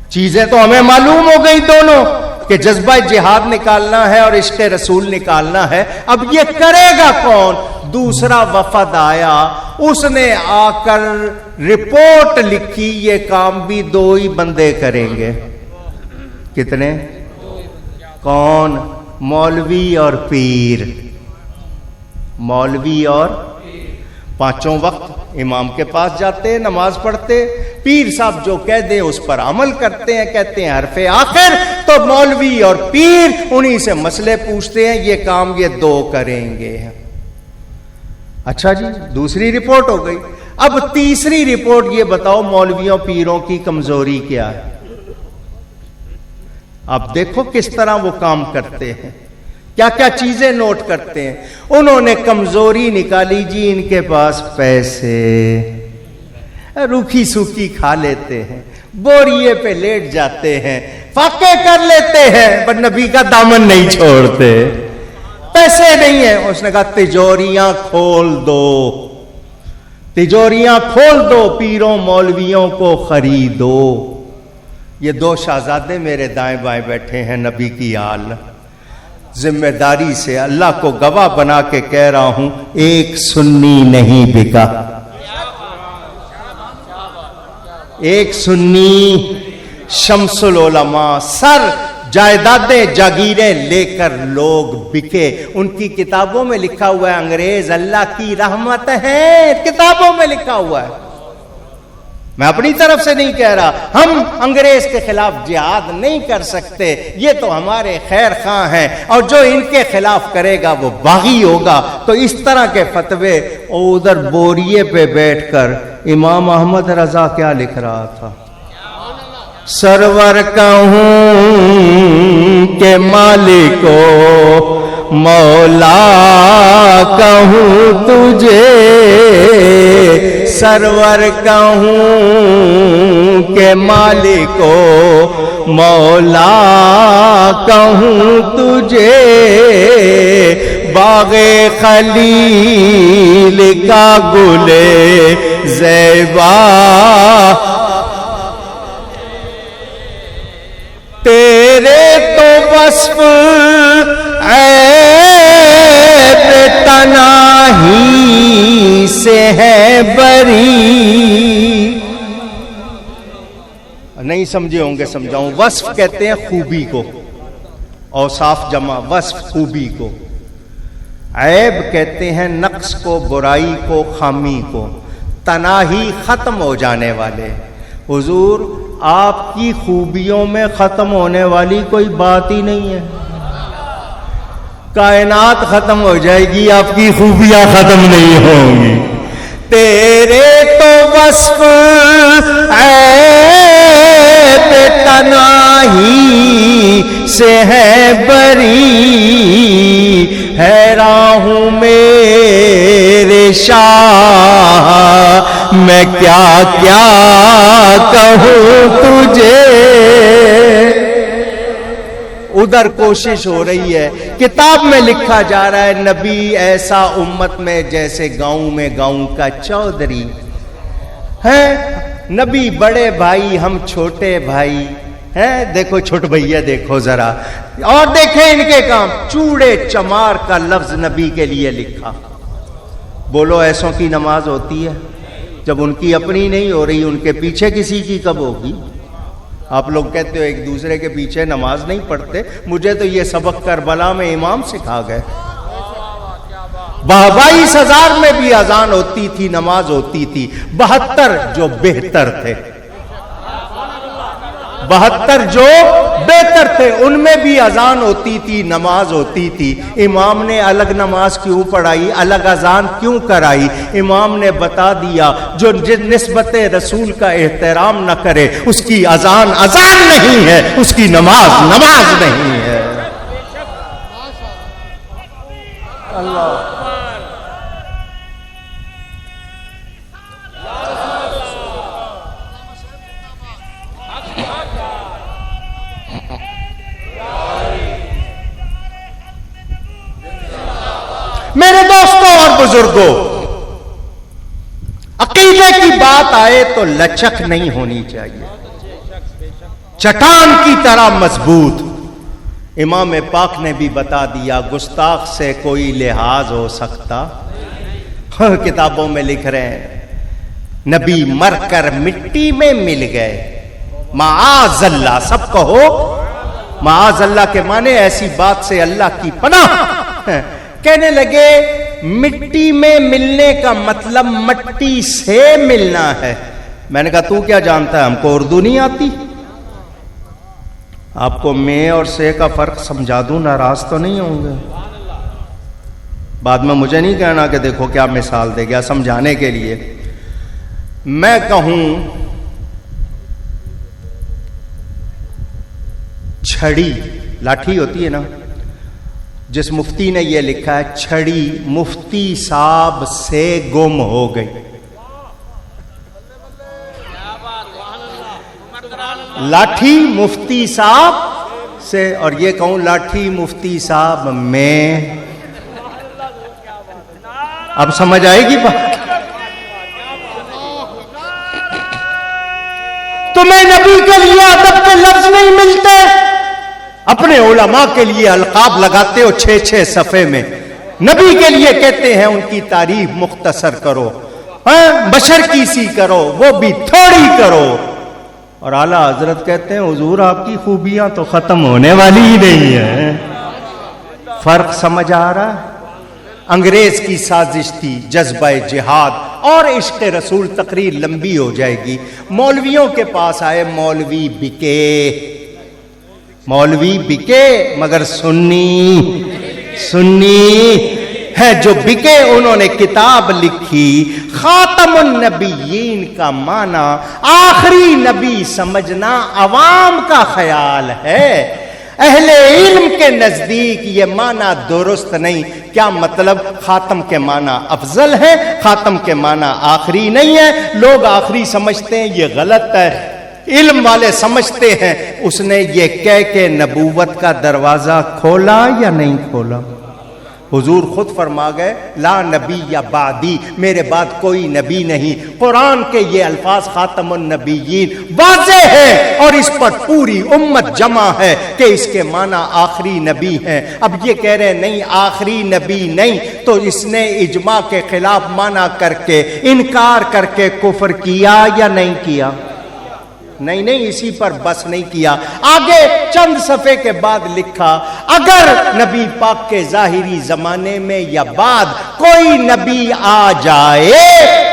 چیزیں تو ہمیں معلوم ہو گئی دونوں کہ جذبہ جہاد نکالنا ہے اور عشق رسول نکالنا ہے، اب یہ کرے گا کون؟ دوسرا وفد آیا، اس نے آ کر رپورٹ لکھی یہ کام بھی دو ہی بندے کریں گے۔ کتنے؟ کون؟ مولوی اور پیر۔ مولوی اور پانچوں وقت امام کے پاس جاتے ہیں، نماز پڑھتے، پیر صاحب جو کہہ دیں اس پر عمل کرتے ہیں، کہتے ہیں حرف آخر، تو مولوی اور پیر انہی سے مسئلے پوچھتے ہیں، یہ کام یہ دو کریں گے۔ اچھا جی، دوسری رپورٹ ہو گئی۔ اب تیسری رپورٹ یہ بتاؤ مولویوں پیروں کی کمزوری کیا ہے؟ اب دیکھو کس طرح وہ کام کرتے ہیں، کیا کیا چیزیں نوٹ کرتے ہیں۔ انہوں نے کمزوری نکالی جی، ان کے پاس پیسے، روکھی سوکھی کھا لیتے ہیں، بوریے پہ لیٹ جاتے ہیں، فاقے کر لیتے ہیں، پر نبی کا دامن نہیں چھوڑتے۔ پیسے نہیں ہیں، اس نے کہا تجوریاں کھول دو، تجوریاں کھول دو، پیروں مولویوں کو خریدو۔ یہ دو شہزادے میرے دائیں بائیں بیٹھے ہیں، نبی کی آل، ذمہ داری سے اللہ کو گواہ بنا کے کہہ رہا ہوں، ایک سنی نہیں بکا، ایک سنی شمس العلماء، سر جائیدادیں جاگیریں لے کر لوگ بکے۔ ان کی کتابوں میں لکھا ہوا ہے انگریز اللہ کی رحمت ہے، کتابوں میں لکھا ہوا ہے، میں اپنی طرف سے نہیں کہہ رہا۔ ہم انگریز کے خلاف جہاد نہیں کر سکتے، یہ تو ہمارے خیر خواہ ہیں، اور جو ان کے خلاف کرے گا وہ باغی ہوگا۔ تو اس طرح کے فتوے، اور ادھر بوریے پہ بیٹھ کر امام احمد رضا کیا لکھ رہا تھا؟ سرور کہوں کہ مالک و مولا کہوں تجھے، سرور کہوں کہ مالک و مولا کہوں تجھے، باغ خلیل کا گلے زیبا تیرے تو وصف عیب تناہی سے ہے بری۔ نہیں سمجھے ہوں گے، سمجھاؤں۔ وصف کہتے ہیں خوبی کو، اوصاف جمع وصف خوبی کو، عیب کہتے ہیں نقص کو، برائی کو، خامی کو، تناہی ختم ہو جانے والے۔ حضور آپ کی خوبیوں میں ختم ہونے والی کوئی بات ہی نہیں ہے، کائنات ختم ہو جائے گی، آپ کی خوبیاں ختم نہیں ہوں گی۔ تیرے تو وصف عیب تناہی سے ہے بری، حیران ہوں میں شاہ میں کیا کیا کہوں تجھے. ادھر کوشش ہو رہی ہے، کتاب میں لکھا جا رہا ہے نبی ایسا امت میں جیسے گاؤں میں گاؤں کا چودھری ہے. نبی بڑے بھائی، ہم چھوٹے بھائی ہیں. دیکھو چھوٹ بھیا، دیکھو ذرا، اور دیکھیں ان کے کام. چوڑے چمار کا لفظ نبی کے لیے لکھا. بولو ایسوں کی نماز ہوتی ہے؟ جب ان کی اپنی نہیں ہو رہی، ان کے پیچھے کسی کی کب ہوگی؟ آپ لوگ کہتے ہو ایک دوسرے کے پیچھے نماز نہیں پڑھتے. مجھے تو یہ سبق کربلا میں امام سکھا گئے. 22,000 میں بھی اذان ہوتی تھی، نماز ہوتی تھی. 72 جو بہتر تھے، 72 جو بہتر تھے، ان میں بھی اذان ہوتی تھی، نماز ہوتی تھی. امام نے الگ نماز کیوں پڑھائی، الگ اذان کیوں کرائی؟ امام نے بتا دیا جو نسبت رسول کا احترام نہ کرے اس کی اذان اذان نہیں ہے، اس کی نماز نماز نہیں ہے. اللہ میرے دوستوں اور بزرگوں، عقیدے کی بات آئے تو لچک نہیں ہونی چاہیے، چٹان کی طرح مضبوط. امام پاک نے بھی بتا دیا گستاخ سے کوئی لحاظ ہو سکتا. کتابوں میں لکھ رہے ہیں نبی مر کر مٹی میں مل گئے. معاذ اللہ، سب کہو معاذ اللہ کے معنی ایسی بات سے اللہ کی پناہ. کہنے لگے مٹی میں ملنے کا مطلب مٹی سے ملنا ہے. میں نے کہا تو کیا جانتا ہے، ہم کو اردو نہیں آتی. آپ کو میں اور سے کا فرق سمجھا دوں، ناراض تو نہیں ہوں گے؟ بعد میں مجھے نہیں کہنا کہ دیکھو کیا مثال دے گیا. سمجھانے کے لیے میں کہوں چھڑی، لاٹھی ہوتی ہے نا، جس مفتی نے یہ لکھا ہے چھڑی مفتی صاحب سے گم ہو گئی. لاٹھی مفتی صاحب سے، اور یہ کہوں لاٹھی مفتی صاحب میں. اب سمجھ آئے گی بات؟ تمہیں نبی کے لیے ادب کے لفظ نہیں ملتے، اپنے علماء کے لیے القاب لگاتے ہو 6 صفحے میں. نبی کے لیے کہتے ہیں ان کی تعریف مختصر کرو، بشر کی سی کرو، وہ بھی تھوڑی کرو. اور اعلیٰ حضرت کہتے ہیں حضور آپ کی خوبیاں تو ختم ہونے والی ہی نہیں ہیں. فرق سمجھ آ رہا؟ انگریز کی سازش تھی، جذبہ جہاد اور عشق رسول. تقریر لمبی ہو جائے گی. مولویوں کے پاس آئے، مولوی بکے مگر سنی ہے جو بکے. انہوں نے کتاب لکھی خاتم النبیین کا معنی آخری نبی سمجھنا عوام کا خیال ہے. اہل علم کے نزدیک یہ معنی درست نہیں. کیا مطلب؟ خاتم کے معنی افضل ہے، خاتم کے معنی آخری نہیں ہے. لوگ آخری سمجھتے ہیں، یہ غلط ہے. علم والے سمجھتے ہیں اس نے یہ کہہ کے نبوت کا دروازہ کھولا یا نہیں کھولا. حضور خود فرما گئے لا نبی یا بعدی، میرے بعد کوئی نبی نہیں. قرآن کے یہ الفاظ خاتم النبیین واضح ہے اور اس پر پوری امت جمع ہے کہ اس کے معنی آخری نبی ہیں. اب یہ کہہ رہے نہیں آخری نبی نہیں، تو اس نے اجماع کے خلاف معنی کر کے انکار کر کے کفر کیا یا نہیں کیا؟ نہیں، اسی پر بس نہیں کیا. آگے چند صفحے کے بعد لکھا اگر نبی پاک کے ظاہری زمانے میں یا بعد کوئی نبی آ جائے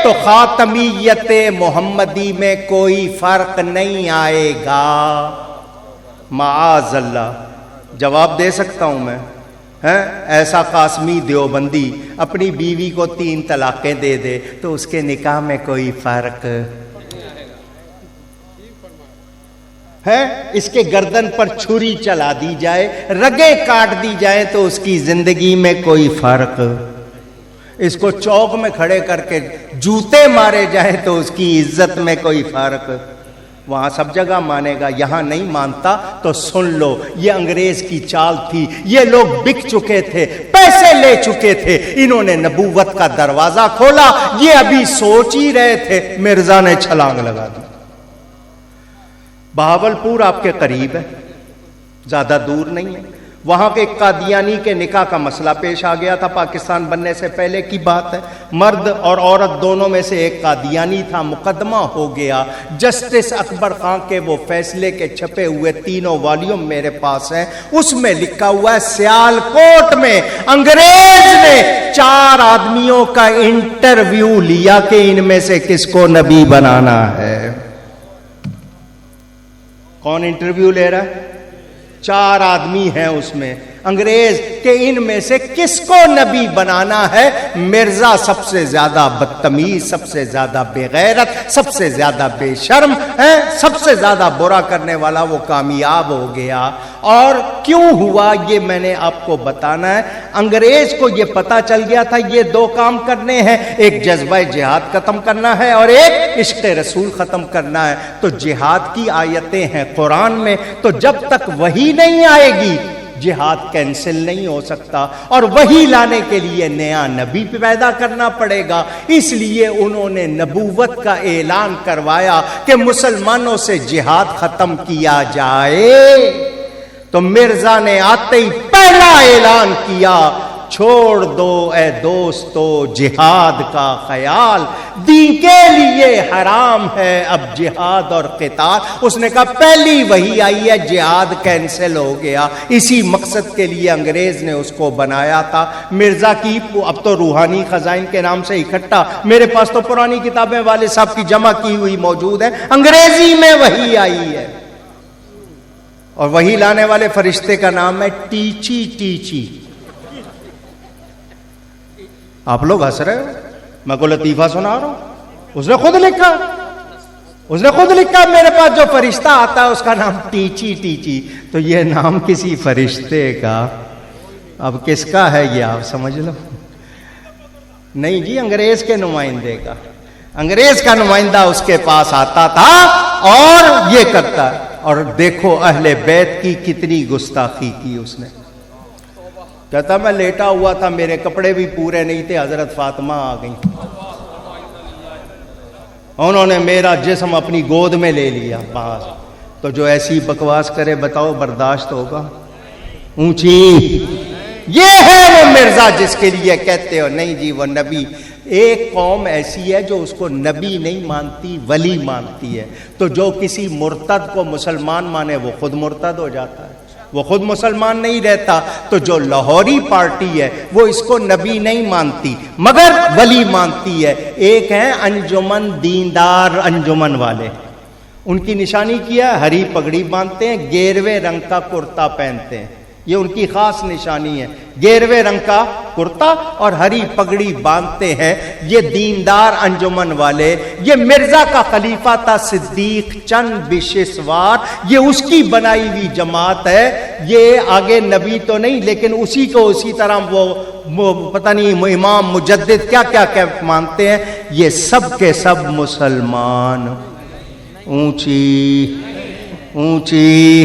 تو خاتمیت محمدی میں کوئی فرق نہیں آئے گا. معاذ اللہ. جواب دے سکتا ہوں میں؟ ایسا قاسمی دیوبندی اپنی بیوی کو 3 طلاقیں دے دے تو اس کے نکاح میں کوئی فرق ہے؟ اس کے گردن پر چھری چلا دی جائے، رگیں کاٹ دی جائے تو اس کی زندگی میں کوئی فرق اس کو چوک میں کھڑے کر کے جوتے مارے جائیں تو اس کی عزت میں کوئی فرق، وہاں سب جگہ مانے گا، یہاں نہیں مانتا تو سن لو، یہ انگریز کی چال تھی، یہ لوگ بک چکے تھے، پیسے لے چکے تھے، انہوں نے نبوت کا دروازہ کھولا، یہ ابھی سوچ ہی رہے تھے، مرزا نے چھلانگ لگا دی۔ بہاولپور آپ کے قریب ہے، زیادہ دور نہیں ہے، وہاں کے قادیانی کے نکاح کا مسئلہ پیش آ گیا تھا، پاکستان بننے سے پہلے کی بات ہے، مرد اور عورت دونوں میں سے ایک قادیانی تھا، مقدمہ ہو گیا، جسٹس اکبر خان کے وہ فیصلے کے چھپے ہوئے 3 والیوم میرے پاس ہیں، اس میں لکھا ہوا ہے سیالکوٹ میں انگریز نے 4 آدمیوں کا انٹرویو لیا کہ ان میں سے کس کو نبی بنانا ہے۔ کون انٹرویو لے رہا ہے؟ 4 آدمی ہیں اس میں، انگریز کہ ان میں سے کس کو نبی بنانا ہے۔ مرزا سب سے زیادہ بدتمیز، سب سے زیادہ بے غیرت، سب سے زیادہ بے شرم ہے، سب سے زیادہ برا کرنے والا، وہ کامیاب ہو گیا۔ اور کیوں ہوا یہ میں نے آپ کو بتانا ہے۔ انگریز کو یہ پتا چل گیا تھا یہ 2 کام کرنے ہیں، ایک جذبہ جہاد ختم کرنا ہے اور ایک عشق رسول ختم کرنا ہے۔ تو جہاد کی آیتیں ہیں قرآن میں، تو جب تک وہی نہیں آئے گی جہاد کینسل نہیں ہو سکتا، اور وہی لانے کے لیے نیا نبی پیدا کرنا پڑے گا۔ اس لیے انہوں نے نبوت کا اعلان کروایا کہ مسلمانوں سے جہاد ختم کیا جائے۔ تو مرزا نے آتے ہی پہلا اعلان کیا، چھوڑ دو اے دوستو جہاد کا خیال، دین کے لیے حرام ہے اب جہاد اور قتال۔ اس نے کہا پہلی وہی آئی ہے، جہاد کینسل ہو گیا۔ اسی مقصد کے لیے انگریز نے اس کو بنایا تھا۔ مرزا کی اب تو روحانی خزائن کے نام سے اکٹھا، میرے پاس تو پرانی کتابیں والد صاحب کی جمع کی ہوئی موجود ہیں، انگریزی میں وہی آئی ہے، اور وہی لانے والے فرشتے کا نام ہے ٹیچی ٹیچی۔ آپ لوگ ہنس رہے ہو، میں کو لطیفہ سنا رہا ہوں، اس نے خود لکھا میرے پاس جو فرشتہ آتا ہے اس کا نام ٹیچی ٹیچی۔ تو یہ نام کسی فرشتے کا، اب کس کا ہے یہ آپ سمجھ لو۔ نہیں جی، انگریز کے نمائندے کا، انگریز کا نمائندہ اس کے پاس آتا تھا اور یہ کرتا۔ اور دیکھو اہل بیت کی کتنی گستاخی کی اس نے۔ کہتا میں لیٹا ہوا تھا، میرے کپڑے بھی پورے نہیں تھے، حضرت فاطمہ آ گئی، انہوں نے میرا جسم اپنی گود میں لے لیا باہر۔ تو جو ایسی بکواس کرے بتاؤ برداشت ہوگا؟ اونچی یہ ہے وہ مرزا جس کے لیے کہتے ہو نہیں جی وہ نبی۔ ایک قوم ایسی ہے جو اس کو نبی نہیں مانتی، ولی مانتی ہے۔ تو جو کسی مرتد کو مسلمان مانے وہ خود مرتد ہو جاتا ہے، وہ خود مسلمان نہیں رہتا۔ تو جو لاہوری پارٹی ہے وہ اس کو نبی نہیں مانتی مگر ولی مانتی ہے۔ ایک ہے انجمن دیندار انجمن والے، ان کی نشانی کیا ہے؟ ہری پگڑی باندھتے ہیں، گیروے رنگ کا کرتا پہنتے ہیں، یہ ان کی خاص نشانی ہے، گیروے رنگ کا کرتا اور ہری پگڑی باندھتے ہیں، یہ دیندار انجمن والے۔ یہ مرزا کا خلیفہ تھا صدیق چند بشسوار، یہ اس کی بنائی ہوئی جماعت ہے۔ یہ آگے نبی تو نہیں لیکن اسی کو اسی طرح وہ پتہ نہیں امام مجدد کیا کیا مانتے ہیں۔ یہ سب کے سب مسلمان۔ اونچی اونچی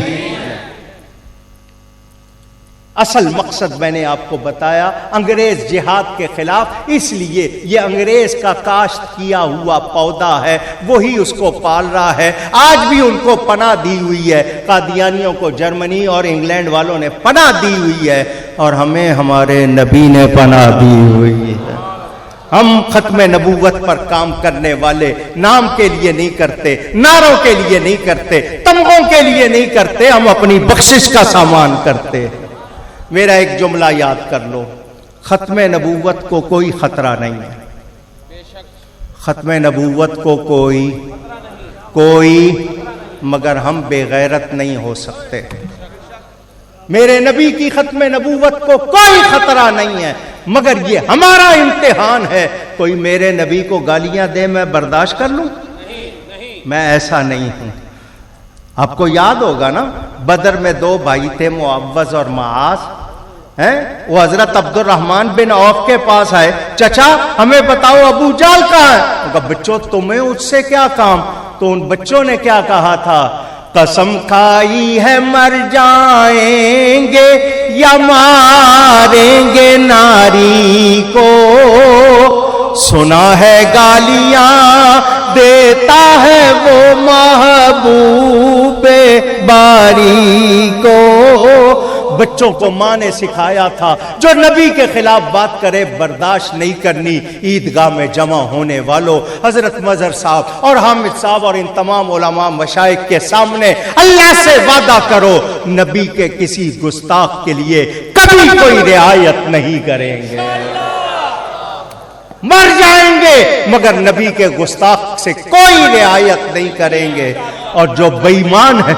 اصل مقصد میں نے آپ کو بتایا، انگریز جہاد کے خلاف، اس لیے یہ انگریز کا کاشت کیا ہوا پودا ہے، وہی اس کو پال رہا ہے۔ آج بھی ان کو پناہ دی ہوئی ہے، قادیانیوں کو جرمنی اور انگلینڈ والوں نے پناہ دی ہوئی ہے، اور ہمیں ہمارے نبی نے پناہ دی ہوئی ہے۔ ہم ختم نبوت پر کام کرنے والے نام کے لیے نہیں کرتے، نعروں کے لیے نہیں کرتے، تمغوں کے لیے نہیں کرتے، ہم اپنی بخشش کا سامان کرتے۔ میرا ایک جملہ یاد کر لو، ختم نبوت کو کوئی خطرہ نہیں ہے، ختم نبوت کو کوئی مگر ہم بے غیرت نہیں ہو سکتے۔ میرے نبی کی ختم نبوت کو کوئی خطرہ نہیں ہے مگر یہ ہمارا امتحان ہے۔ کوئی میرے نبی کو گالیاں دے میں برداشت کر لوں؟ میں ایسا نہیں ہوں۔ آپ کو یاد ہوگا نا، بدر میں 2 بھائی تھے، معوذ اور معاذ۔ وہ حضرت عبد الرحمن بن عوف کے پاس آئے, چچا ہمیں بتاؤ ابو جہل کہاں ہے؟ کہا بچوں تمہیں اس سے کیا کام؟ تو ان بچوں نے کیا کہا تھا, قسم کھائی ہے مر جائیں گے یا ماریں گے ناری کو, سنا ہے گالیاں دیتا ہے وہ محبوب باری کو. بچوں کو ماں نے سکھایا تھا جو نبی کے خلاف بات کرے برداشت نہیں کرنی. عیدگاہ میں جمع ہونے والوں, حضرت مظہر صاحب اور حامد صاحب اور ان تمام علماء مشائخ کے سامنے اللہ سے وعدہ کرو نبی کے کسی گستاخ کے لیے کبھی کوئی رعایت نہیں کریں گے. مر جائیں گے مگر نبی کے گستاخ سے کوئی رعایت نہیں کریں گے. اور جو بے ایمان ہے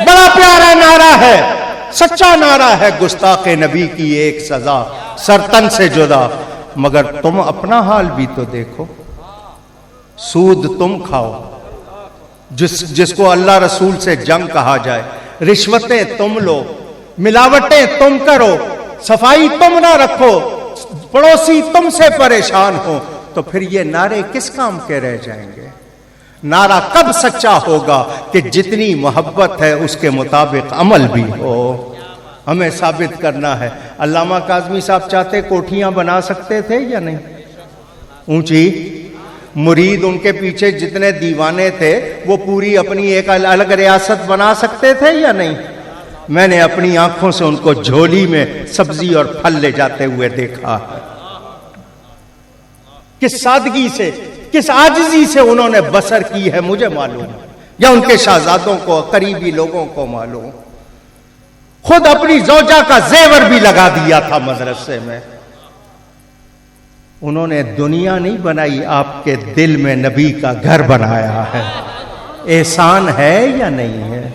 بڑا پیارا نعرہ ہے, سچا نعرہ ہے, گستاخ نبی کی ایک سزا سرتن سے جدا. مگر تم اپنا حال بھی تو دیکھو, سود تم کھاؤ جس کو اللہ رسول سے جنگ کہا جائے, رشوتیں تم لو, ملاوٹیں تم کرو, صفائی تم نہ رکھو, پڑوسی تم سے پریشان ہو, تو پھر یہ نعرے کس کام کے رہ جائیں گے؟ نعرہ کب سچا ہوگا کہ جتنی محبت ہے اس کے مطابق عمل بھی ہو. ہمیں ثابت کرنا ہے. علامہ کاظمی صاحب چاہتے کوٹھیاں بنا سکتے تھے یا نہیں؟ اونچی, مرید ان کے پیچھے جتنے دیوانے تھے وہ پوری اپنی ایک الگ ریاست بنا سکتے تھے یا نہیں؟ میں نے اپنی آنکھوں سے ان کو جھولی میں سبزی اور پھل لے جاتے ہوئے دیکھا ہے. کس سادگی سے, کس عاجزی سے انہوں نے بسر کی ہے مجھے معلوم, یا ان کے شہزادوں کو, قریبی لوگوں کو معلوم. خود اپنی زوجہ کا زیور بھی لگا دیا تھا مدرسے میں. انہوں نے دنیا نہیں بنائی, آپ کے دل میں نبی کا گھر بنایا ہے. احسان ہے یا نہیں ہے؟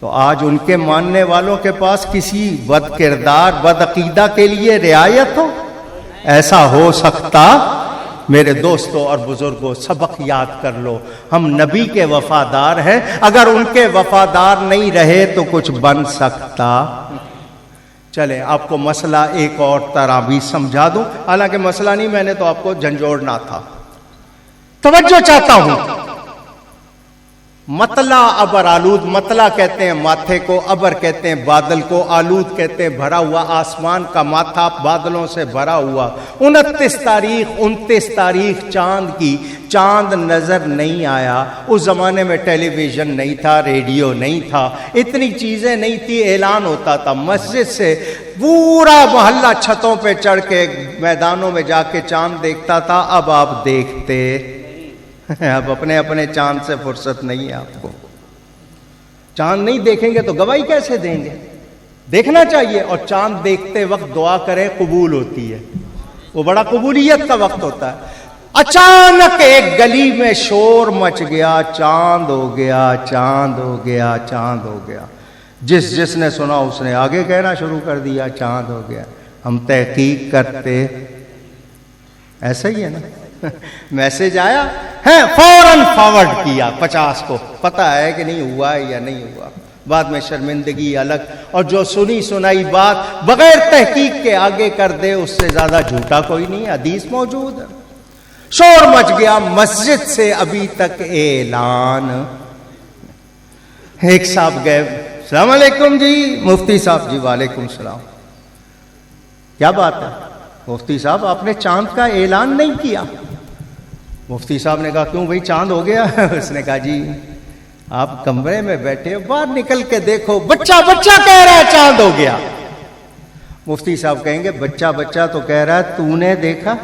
تو آج ان کے ماننے والوں کے پاس کسی بد کردار, بد عقیدہ کے لیے رعایت ہو؟ ایسا ہو سکتا؟ میرے دوستوں اور بزرگوں, سبق یاد کر لو, ہم نبی کے وفادار ہیں, اگر ان کے وفادار نہیں رہے تو کچھ بن سکتا؟ چلیں آپ کو مسئلہ ایک اور طرح بھی سمجھا دوں, حالانکہ مسئلہ نہیں, میں نے تو آپ کو جھنجھوڑنا تھا. توجہ چاہتا ہوں. مطلع ابر آلود, مطلع کہتے ہیں ماتھے کو, ابر کہتے ہیں بادل کو, آلود کہتے ہیں بھرا ہوا, آسمان کا ماتھا بادلوں سے بھرا ہوا. 29 تاریخ چاند کی, چاند نظر نہیں آیا. اس زمانے میں ٹیلی ویژن نہیں تھا, ریڈیو نہیں تھا, اتنی چیزیں نہیں تھی. اعلان ہوتا تھا مسجد سے, پورا محلہ چھتوں پہ چڑھ کے میدانوں میں جا کے چاند دیکھتا تھا. اب آپ دیکھتے, اب اپنے اپنے چاند سے فرصت نہیں ہے آپ کو. چاند نہیں دیکھیں گے تو گواہی کیسے دیں گے؟ دیکھنا چاہیے. اور چاند دیکھتے وقت دعا کریں, قبول ہوتی ہے. وہ بڑا قبولیت کا وقت ہوتا ہے. اچانک ایک گلی میں شور مچ گیا, چاند ہو گیا, چاند ہو گیا, چاند ہو گیا. جس نے سنا اس نے آگے کہنا شروع کر دیا, چاند ہو گیا. ہم تحقیق کرتے, ایسا ہی ہے نا, میسج آیا ہے فوراً فارورڈ کیا 50 کو, پتہ ہے کہ نہیں ہوا یا نہیں ہوا. بعد میں شرمندگی الگ, اور جو سنی سنائی بات بغیر تحقیق کے آگے کر دے اس سے زیادہ جھوٹا کوئی نہیں. حدیث موجود ہے. شور مچ گیا مسجد سے, ابھی تک اعلان. ایک صاحب گئے, السلام علیکم جی. مفتی صاحب, جی وعلیکم السلام. کیا بات ہے مفتی صاحب, آپ نے چاند کا اعلان نہیں کیا؟ مفتی صاحب نے کہا کیوں بھائی, چاند ہو گیا؟ اس نے کہا جی آپ کمرے میں بیٹھے, باہر نکل کے دیکھو, بچہ کہہ رہا ہے چاند ہو گیا. مفتی صاحب کہیں گے بچہ تو کہہ رہا ہے, تو نے دیکھا؟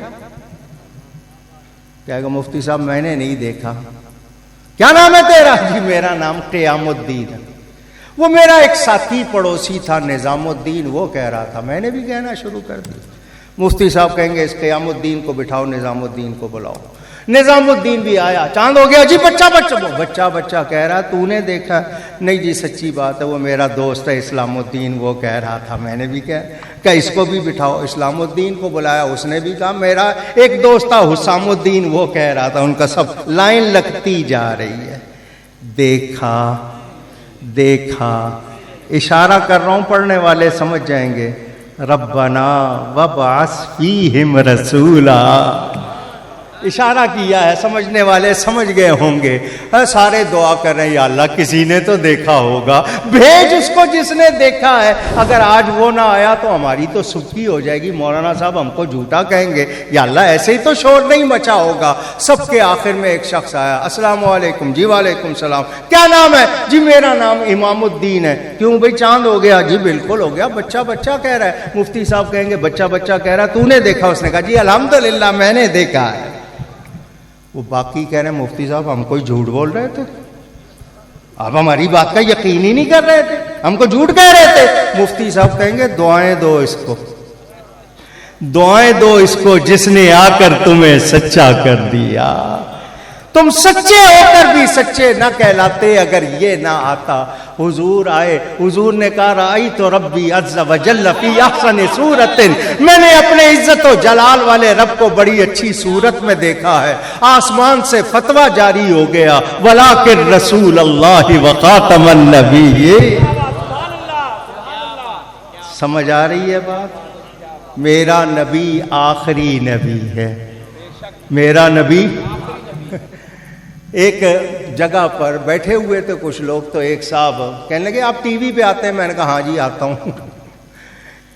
کہے گا مفتی صاحب میں نے نہیں دیکھا. کیا نام ہے تیرا؟ جی میرا نام قیام الدین ہے. وہ میرا ایک ساتھی پڑوسی تھا نظام الدین, وہ کہہ رہا تھا, میں نے بھی کہنا شروع کر دی. مفتی صاحب کہیں گے اس قیام الدین کو بٹھاؤ, نظام الدین کو بلاؤ. نظام الدین بھی آیا, چاند ہو گیا جی. بچہ کہہ رہا تو نے دیکھا؟ نہیں جی سچی بات ہے, وہ میرا دوست ہے اسلام الدین, وہ کہہ رہا تھا, میں نے بھی کہا اس کو بھی بٹھاؤ. اسلام الدین کو بلایا, اس نے بھی کہا میرا ایک دوست تھا حسام الدین, وہ کہہ رہا تھا. ان کا سب لائن لگتی جا رہی ہے. دیکھا دیکھا، اشارہ کر رہا ہوں، پڑھنے والے سمجھ جائیں گے. ربنا وابعث فیہم رسولا، اشارہ کیا ہے، سمجھنے والے سمجھ گئے ہوں گے. سارے دعا کر رہے ہیں یا اللہ کسی نے تو دیکھا ہوگا، بھیج اس کو جس نے دیکھا ہے. اگر آج وہ نہ آیا تو ہماری تو سکی ہو جائے گی، مولانا صاحب ہم کو جھوٹا کہیں گے. یا اللہ ایسے ہی تو شور نہیں مچا ہوگا. سب کے آخر میں ایک شخص آیا، السلام علیکم. جی وعلیکم السلام. کیا نام ہے؟ جی میرا نام امام الدین ہے. کیوں بھائی چاند ہو گیا؟ جی بالکل ہو گیا. بچہ بچہ کہہ رہا ہے. مفتی صاحب کہیں گے بچہ بچہ کہہ رہا ہے، تو نے دیکھا؟ اس نے کہا جی الحمدللہ میں نے دیکھا ہے. وہ باقی کہہ رہے ہیں مفتی صاحب ہم کوئی جھوٹ بول رہے تھے، آپ ہماری بات کا یقین ہی نہیں کر رہے تھے، ہم کو جھوٹ کہہ رہے تھے. مفتی صاحب کہیں گے دعائیں دو اس کو، دعائیں دو اس کو جس نے آ کر تمہیں سچا کر دیا. تم سچے ہو کر بھی سچے نہ کہلاتے اگر یہ نہ آتا. حضور آئے، حضور نے کہا رأیت ربی عز وجل فی احسن صورت، میں نے اپنے عزت و جلال والے رب کو بڑی اچھی صورت میں دیکھا ہے. آسمان سے فتویٰ جاری ہو گیا، ولیکن رسول اللہ وخاتم النبی. سمجھ آ رہی ہے بات؟ میرا نبی آخری نبی ہے، میرا نبی. ایک جگہ پر بیٹھے ہوئے تھے کچھ لوگ، تو ایک صاحب کہنے لگے آپ ٹی وی پہ آتے ہیں؟ میں نے کہا ہاں جی آتا ہوں.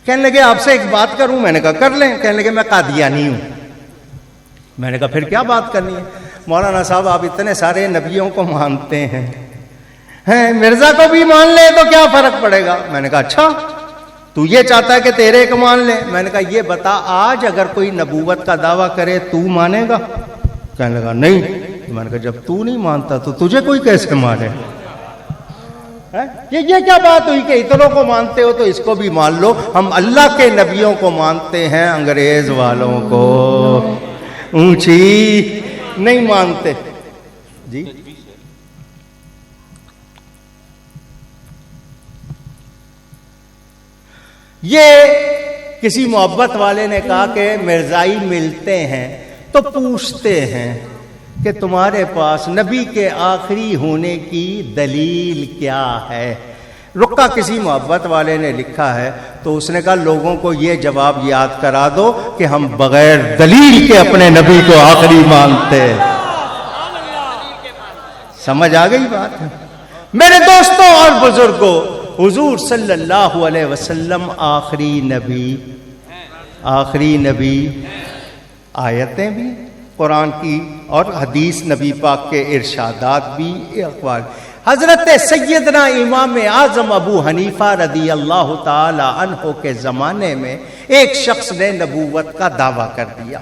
کہنے لگے آپ سے ایک بات کروں؟ میں نے کہا کر لیں. کہنے لگے میں قادیانی ہوں. میں نے کہا پھر کیا بات کرنی ہے؟ مولانا صاحب آپ اتنے سارے نبیوں کو مانتے ہیں، مرزا کو بھی مان لے تو کیا فرق پڑے گا؟ میں نے کہا اچھا تو یہ چاہتا ہے کہ تیرے کو مان لے؟ میں نے کہا یہ بتا آج اگر کوئی نبوت کا دعویٰ کرے تو مانے گا؟ کہنے لگا نہیں. میں نے کہا جب تو نہیں مانتا تو تجھے کوئی کیسے مانے؟ یہ کیا بات ہوئی کہ اتنوں کو مانتے ہو تو اس کو بھی مان لو. ہم اللہ کے نبیوں کو مانتے ہیں، انگریز والوں کو اونچی نہیں مانتے. جی یہ کسی محبت والے نے کہا کہ مرزائی ملتے ہیں تو پوچھتے ہیں کہ تمہارے پاس نبی کے آخری ہونے کی دلیل کیا ہے. رکا کسی محبت والے نے لکھا ہے تو اس نے کہا لوگوں کو یہ جواب یاد کرا دو کہ ہم بغیر دلیل کے اپنے نبی کو آخری مانتے. سمجھ آ گئی بات؟ میرے دوستوں اور بزرگوں، حضور صلی اللہ علیہ وسلم آخری نبی، آخری نبی. آیتیں بھی قرآن کی اور حدیث نبی پاک کے ارشادات بھی، اقوال. حضرت سیدنا امام اعظم ابو حنیفہ رضی اللہ تعالی عنہ کے زمانے میں ایک شخص نے نبوت کا دعویٰ کر دیا.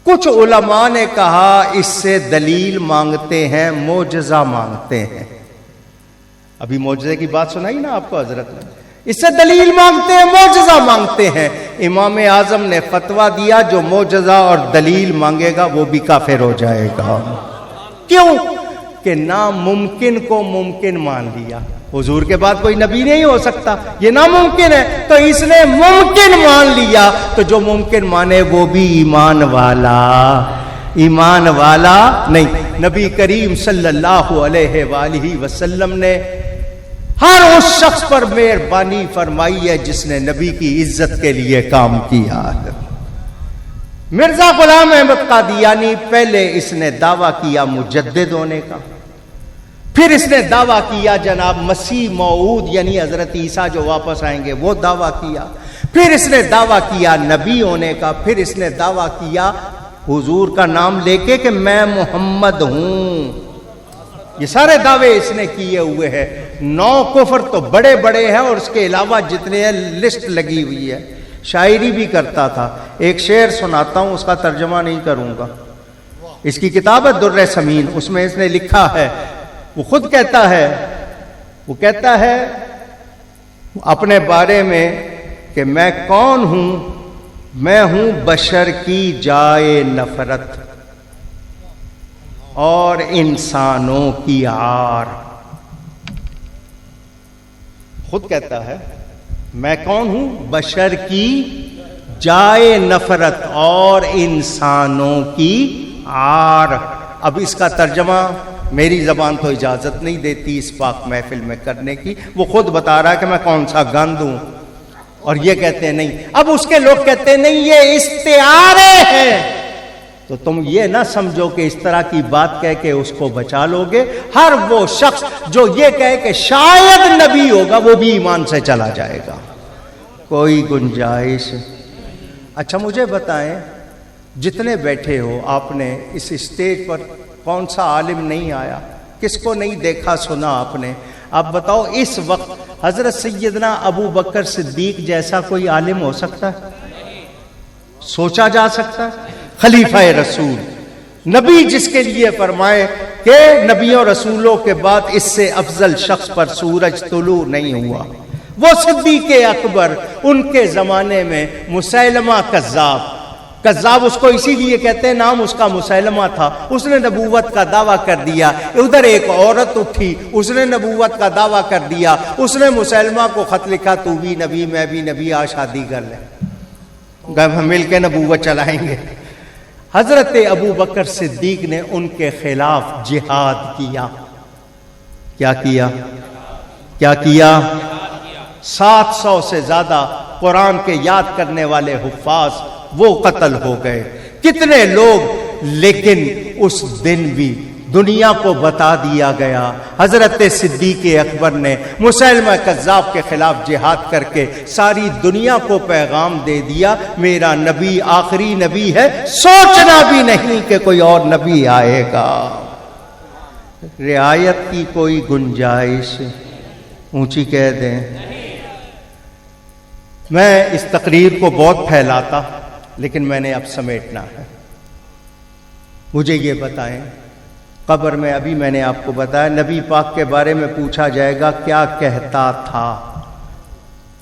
کچھ علماء نے کہا اس سے دلیل مانگتے ہیں، معجزہ مانگتے ہیں. ابھی معجزے کی بات سنائی نا آپ کو حضرت نے، اس سے دلیل مانگتے ہیں، معجزہ مانگتے ہیں. امام اعظم نے فتویٰ دیا جو معجزہ اور دلیل مانگے گا وہ بھی کافر ہو جائے گا. کیوں؟ کہ ناممکن کو ممکن مان لیا. حضور کے بعد کوئی نبی نہیں ہو سکتا، یہ ناممکن ہے، تو اس نے ممکن مان لیا. تو جو ممکن مانے وہ بھی ایمان والا، ایمان والا نہیں. نبی کریم صلی اللہ علیہ وآلہ وسلم نے ہر اس شخص پر مہربانی فرمائی ہے جس نے نبی کی عزت کے لیے کام کیا ہے. مرزا غلام احمد قادیانی، پہلے اس نے دعویٰ کیا مجدد ہونے کا، پھر اس نے دعویٰ کیا جناب مسیح موعود یعنی حضرت عیسیٰ جو واپس آئیں گے وہ دعویٰ کیا، پھر اس نے دعویٰ کیا نبی ہونے کا، پھر اس نے دعویٰ کیا حضور کا نام لے کے کہ میں محمد ہوں. یہ سارے دعوے اس نے کیے ہوئے ہیں. 9 کفر تو بڑے بڑے ہیں اور اس کے علاوہ جتنے ہیں لسٹ لگی ہوئی ہے. شاعری بھی کرتا تھا. ایک شعر سناتا ہوں، اس کا ترجمہ نہیں کروں گا. اس کی کتاب ہے در ثمین، اس میں اس نے لکھا ہے، وہ خود کہتا ہے، وہ کہتا ہے اپنے بارے میں کہ میں کون ہوں؟ میں ہوں بشر کی جائے نفرت اور انسانوں کی عار. خود کہتا ہے میں کون ہوں؟ بشر کی جائے نفرت اور انسانوں کی عار. اب اس کا ترجمہ میری زبان تو اجازت نہیں دیتی اس پاک محفل میں کرنے کی. وہ خود بتا رہا ہے کہ میں کون سا گند ہوں, اور یہ کہتے ہیں نہیں. اب اس کے لوگ کہتے ہیں نہیں یہ استعارے ہیں. تو تم یہ نہ سمجھو کہ اس طرح کی بات کہہ کے اس کو بچا لو گے. ہر وہ شخص جو یہ کہے کہ شاید نبی ہوگا وہ بھی ایمان سے چلا جائے گا. کوئی گنجائش. اچھا مجھے بتائیں, جتنے بیٹھے ہو آپ نے اس اسٹیج پر کون سا عالم نہیں آیا؟ کس کو نہیں دیکھا سنا آپ نے؟ آپ بتاؤ اس وقت حضرت سیدنا ابو بکر صدیق جیسا کوئی عالم ہو سکتا ہے؟ سوچا جا سکتا ہے؟ خلیفہ رسول, نبی جس کے لیے فرمائے کہ نبیوں رسولوں کے بعد اس سے افضل شخص پر سورج طلوع نہیں ہوا, وہ صدیق اکبر. ان کے زمانے میں مسیلمہ کذاب اس کو اسی لیے کہتے ہیں, نام اس کا مسیلمہ تھا. اس نے نبوت کا دعویٰ کر دیا. ادھر ایک عورت اٹھی, اس نے نبوت کا دعویٰ کر دیا. اس نے مسیلمہ کو خط لکھا, تو بھی نبی میں بھی نبی, آ شادی کر لیں, ہم مل کے نبوت چلائیں گے. حضرت ابو بکر صدیق نے ان کے خلاف جہاد کیا. کیا کیا 700 سے زیادہ قرآن کے یاد کرنے والے حفاظ وہ قتل ہو گئے. کتنے لوگ, لیکن اس دن بھی دنیا کو بتا دیا گیا حضرت صدیق اکبر نے مسیلمہ کذاب کے خلاف جہاد کر کے ساری دنیا کو پیغام دے دیا, میرا نبی آخری نبی ہے, سوچنا بھی نہیں کہ کوئی اور نبی آئے گا. رعایت کی کوئی گنجائش, اونچی کہہ دیں. میں اس تقریر کو بہت پھیلاتا, لیکن میں نے اب سمیٹنا ہے. مجھے یہ بتائیں, قبر میں ابھی میں نے آپ کو بتایا نبی پاک کے بارے میں پوچھا جائے گا کیا کہتا تھا.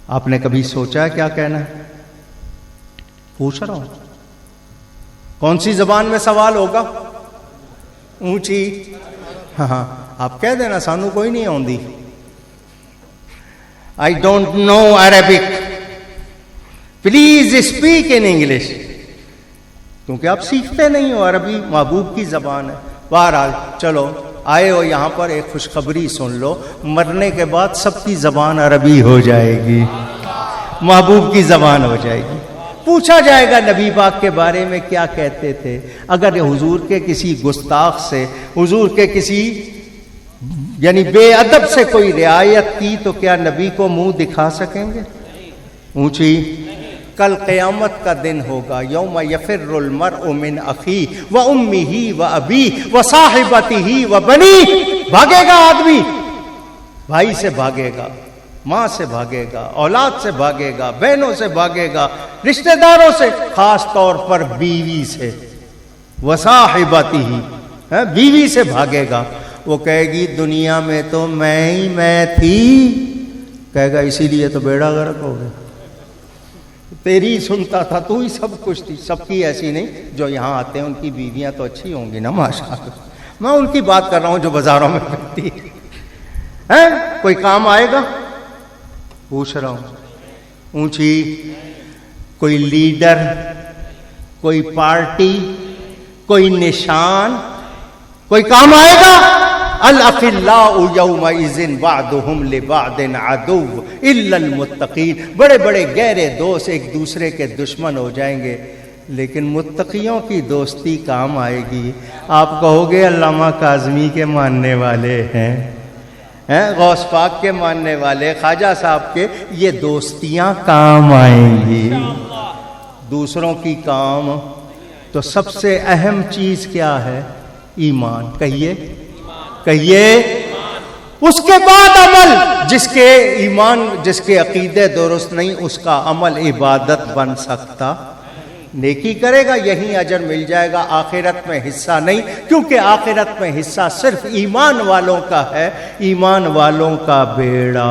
آپ نے کبھی سوچا ہے کیا کہنا ہے؟ پوچھ رہا ہوں. کون سی زبان میں سوال ہوگا؟ اونچی. ہاں آپ کہہ دینا سانو کوئی نہیں آندی. I don't know Arabic. Please speak in English. کیونکہ آپ سیکھتے نہیں ہو, عربی محبوب کی زبان ہے. بہرحال چلو آئے ہو یہاں پر, ایک خوشخبری سن لو, مرنے کے بعد سب کی زبان عربی ہو جائے گی, محبوب کی زبان ہو جائے گی. پوچھا جائے گا نبی پاک کے بارے میں کیا کہتے تھے. اگر حضور کے کسی گستاخ سے, حضور کے کسی یعنی بے ادب سے کوئی رعایت کی تو کیا نبی کو منہ دکھا سکیں گے؟ اونچی. کل قیامت کا دن ہوگا, یوم یفر المرء من اخیہ و امہ و ابیہ و صاحبتہ و بنیہ. بھاگے گا آدمی, بھائی سے بھاگے گا, ماں سے بھاگے گا, اولاد سے بھاگے گا, بہنوں سے بھاگے گا, رشتہ داروں سے, خاص طور پر بیوی سے. و صاحبتہ, بیوی سے بھاگے گا. وہ کہے گی دنیا میں تو میں تھی. کہے گا اسی لیے تو بیڑا غرق ہو گیا, تیری سنتا تھا, تو ہی سب کچھ تھی. سب کی ایسی نہیں, جو یہاں آتے ہیں ان کی بیویاں تو اچھی ہوں گی نا ماشاءاللہ. میں ان کی بات کر رہا ہوں جو بازاروں میں پھرتی ہے. کوئی کام آئے گا؟ پوچھ رہا ہوں. اونچی. کوئی لیڈر, کوئی پارٹی, کوئی نشان, کوئی کام آئے گا؟ الاخلاء یومئذ بعضهم لبعض عدو الا المتقین. بڑے بڑے گہرے دوست ایک دوسرے کے دشمن ہو جائیں گے, لیکن متقیوں کی دوستی کام آئے گی. آپ کہو گے علامہ کاظمی کے ماننے والے ہیں, غوث پاک کے ماننے والے, خواجہ صاحب کے, یہ دوستیاں کام آئیں گی. دوسروں کی کام. تو سب سے اہم چیز کیا ہے؟ ایمان. کہیے. اس کے بعد عمل. جس کے ایمان, جس کے عقیدے درست نہیں, اس کا عمل عبادت بن سکتا. نیکی کرے گا یہیں اجر مل جائے گا, آخرت میں حصہ نہیں, کیونکہ آخرت میں حصہ صرف ایمان والوں کا ہے. ایمان والوں کا بیڑا.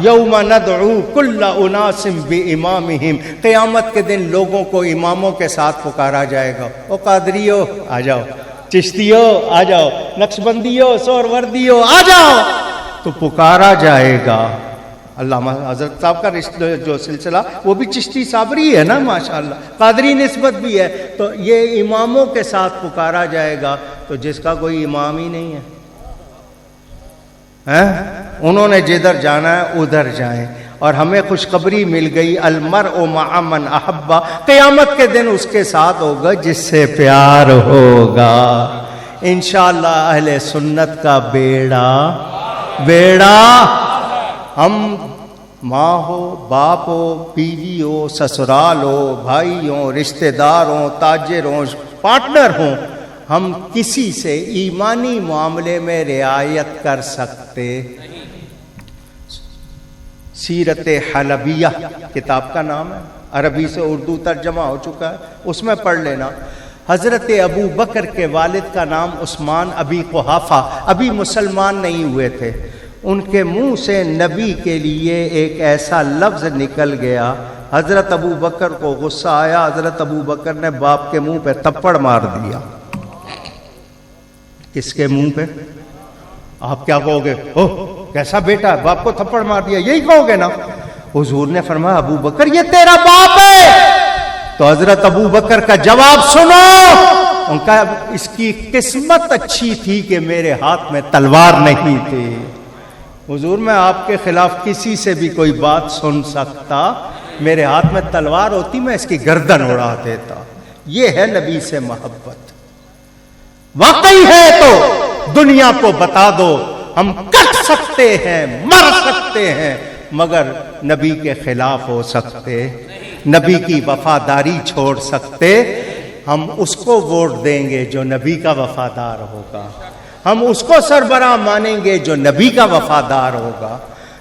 یوم ندعو کل اناس بامامہم. قیامت کے دن لوگوں کو اماموں کے ساتھ پکارا جائے گا. او قادریو آ جاؤ, چشتیو آ جاؤ, نقشبندیو, سہروردیو آ جاؤ. تو پکارا جائے گا. علامہ حضرت صاحب کا جو سلسلہ وہ بھی چشتی صابری ہے نا ماشاءاللہ، قادری نسبت بھی ہے، تو یہ اماموں کے ساتھ پکارا جائے گا تو جس کا کوئی امام ہی نہیں ہے، انہوں نے جدھر جانا ہے ادھر جائیں، اور ہمیں خوشخبری مل گئی المرء مع من احبا، قیامت کے دن اس کے ساتھ ہوگا جس سے پیار ہوگا۔ انشاءاللہ اہل سنت کا بیڑا ہم ماں ہو، باپ ہو، بیوی ہو، سسرال ہو، بھائی ہوں، رشتہ دار ہوں، تاجر ہوں، پارٹنر ہوں، ہم کسی سے ایمانی معاملے میں رعایت کر سکتے۔ سیرت حلبیہ کتاب کا نام ہے، عربی سے اردو ترجمہ ہو چکا ہے، اس میں پڑھ لینا۔ حضرت ابو بکر کے والد کا نام عثمان ابی قحافہ، ابھی مسلمان نہیں ہوئے تھے، ان کے منہ سے نبی کے لیے ایک ایسا لفظ نکل گیا، حضرت ابو بکر کو غصہ آیا، حضرت ابو بکر نے باپ کے منہ پہ تھپڑ مار دیا۔ کس کے منہ پہ؟ آپ کیا کہو گے؟ کیسا بیٹا ہے، باپ کو تھپڑ مار دیا، یہی کہو گے نا؟ حضور نے فرمایا ابو بکر یہ تیرا باپ ہے۔ تو حضرت ابو بکر کا جواب سنو، ان کا اس کی قسمت اچھی تھی کہ میرے ہاتھ میں تلوار نہیں تھی۔ حضور میں آپ کے خلاف کسی سے بھی کوئی بات سن سکتا، میرے ہاتھ میں تلوار ہوتی میں اس کی گردن اڑا دیتا۔ یہ ہے نبی سے محبت، واقعی ہے تو دنیا کو بتا دو، ہم کٹ سکتے ہیں، مر سکتے ہیں، مگر نبی کے خلاف ہو سکتے، نبی کی وفاداری چھوڑ سکتے۔ ہم اس کو ووٹ دیں گے جو نبی کا وفادار ہوگا، ہم اس کو سربراہ مانیں گے جو نبی کا وفادار ہوگا۔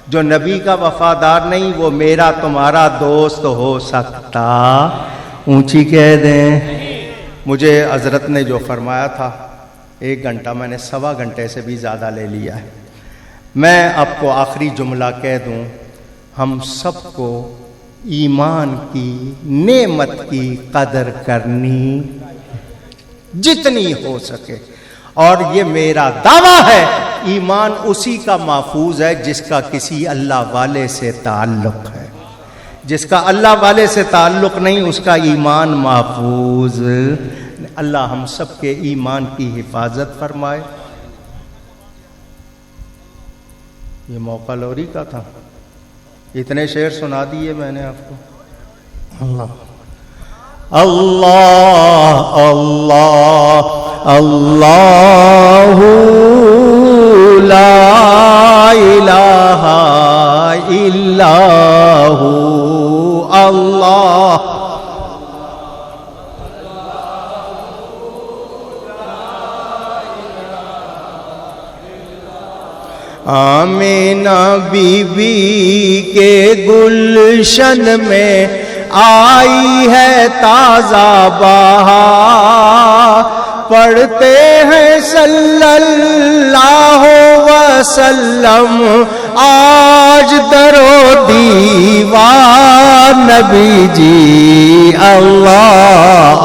جو نبی کا وفادار نہیں وہ میرا تمہارا دوست ہو سکتا؟ اونچی کہہ دیں۔ مجھے حضرت نے جو فرمایا تھا 1 گھنٹہ، میں نے 1.25 گھنٹے سے بھی زیادہ لے لیا ہے۔ میں آپ کو آخری جملہ کہہ دوں، ہم سب کو ایمان کی نعمت کی قدر کرنی جتنی ہو سکے، اور یہ میرا دعویٰ ہے ایمان اسی کا محفوظ ہے جس کا کسی اللہ والے سے تعلق ہے، جس کا اللہ والے سے تعلق نہیں اس کا ایمان محفوظ۔ اللہ ہم سب کے ایمان کی حفاظت فرمائے۔ یہ موقع لوری کا تھا، اتنے شعر سنا دیے میں نے آپ کو۔ اللہ اللہ اللہ لا الہ الا ہو، اللہ آمینہ بی بی کے گلشن میں آئی ہے تازہ بہار، پڑھتے ہیں صلی اللہ وسلم آج درو دیوار نبی جی، اللہ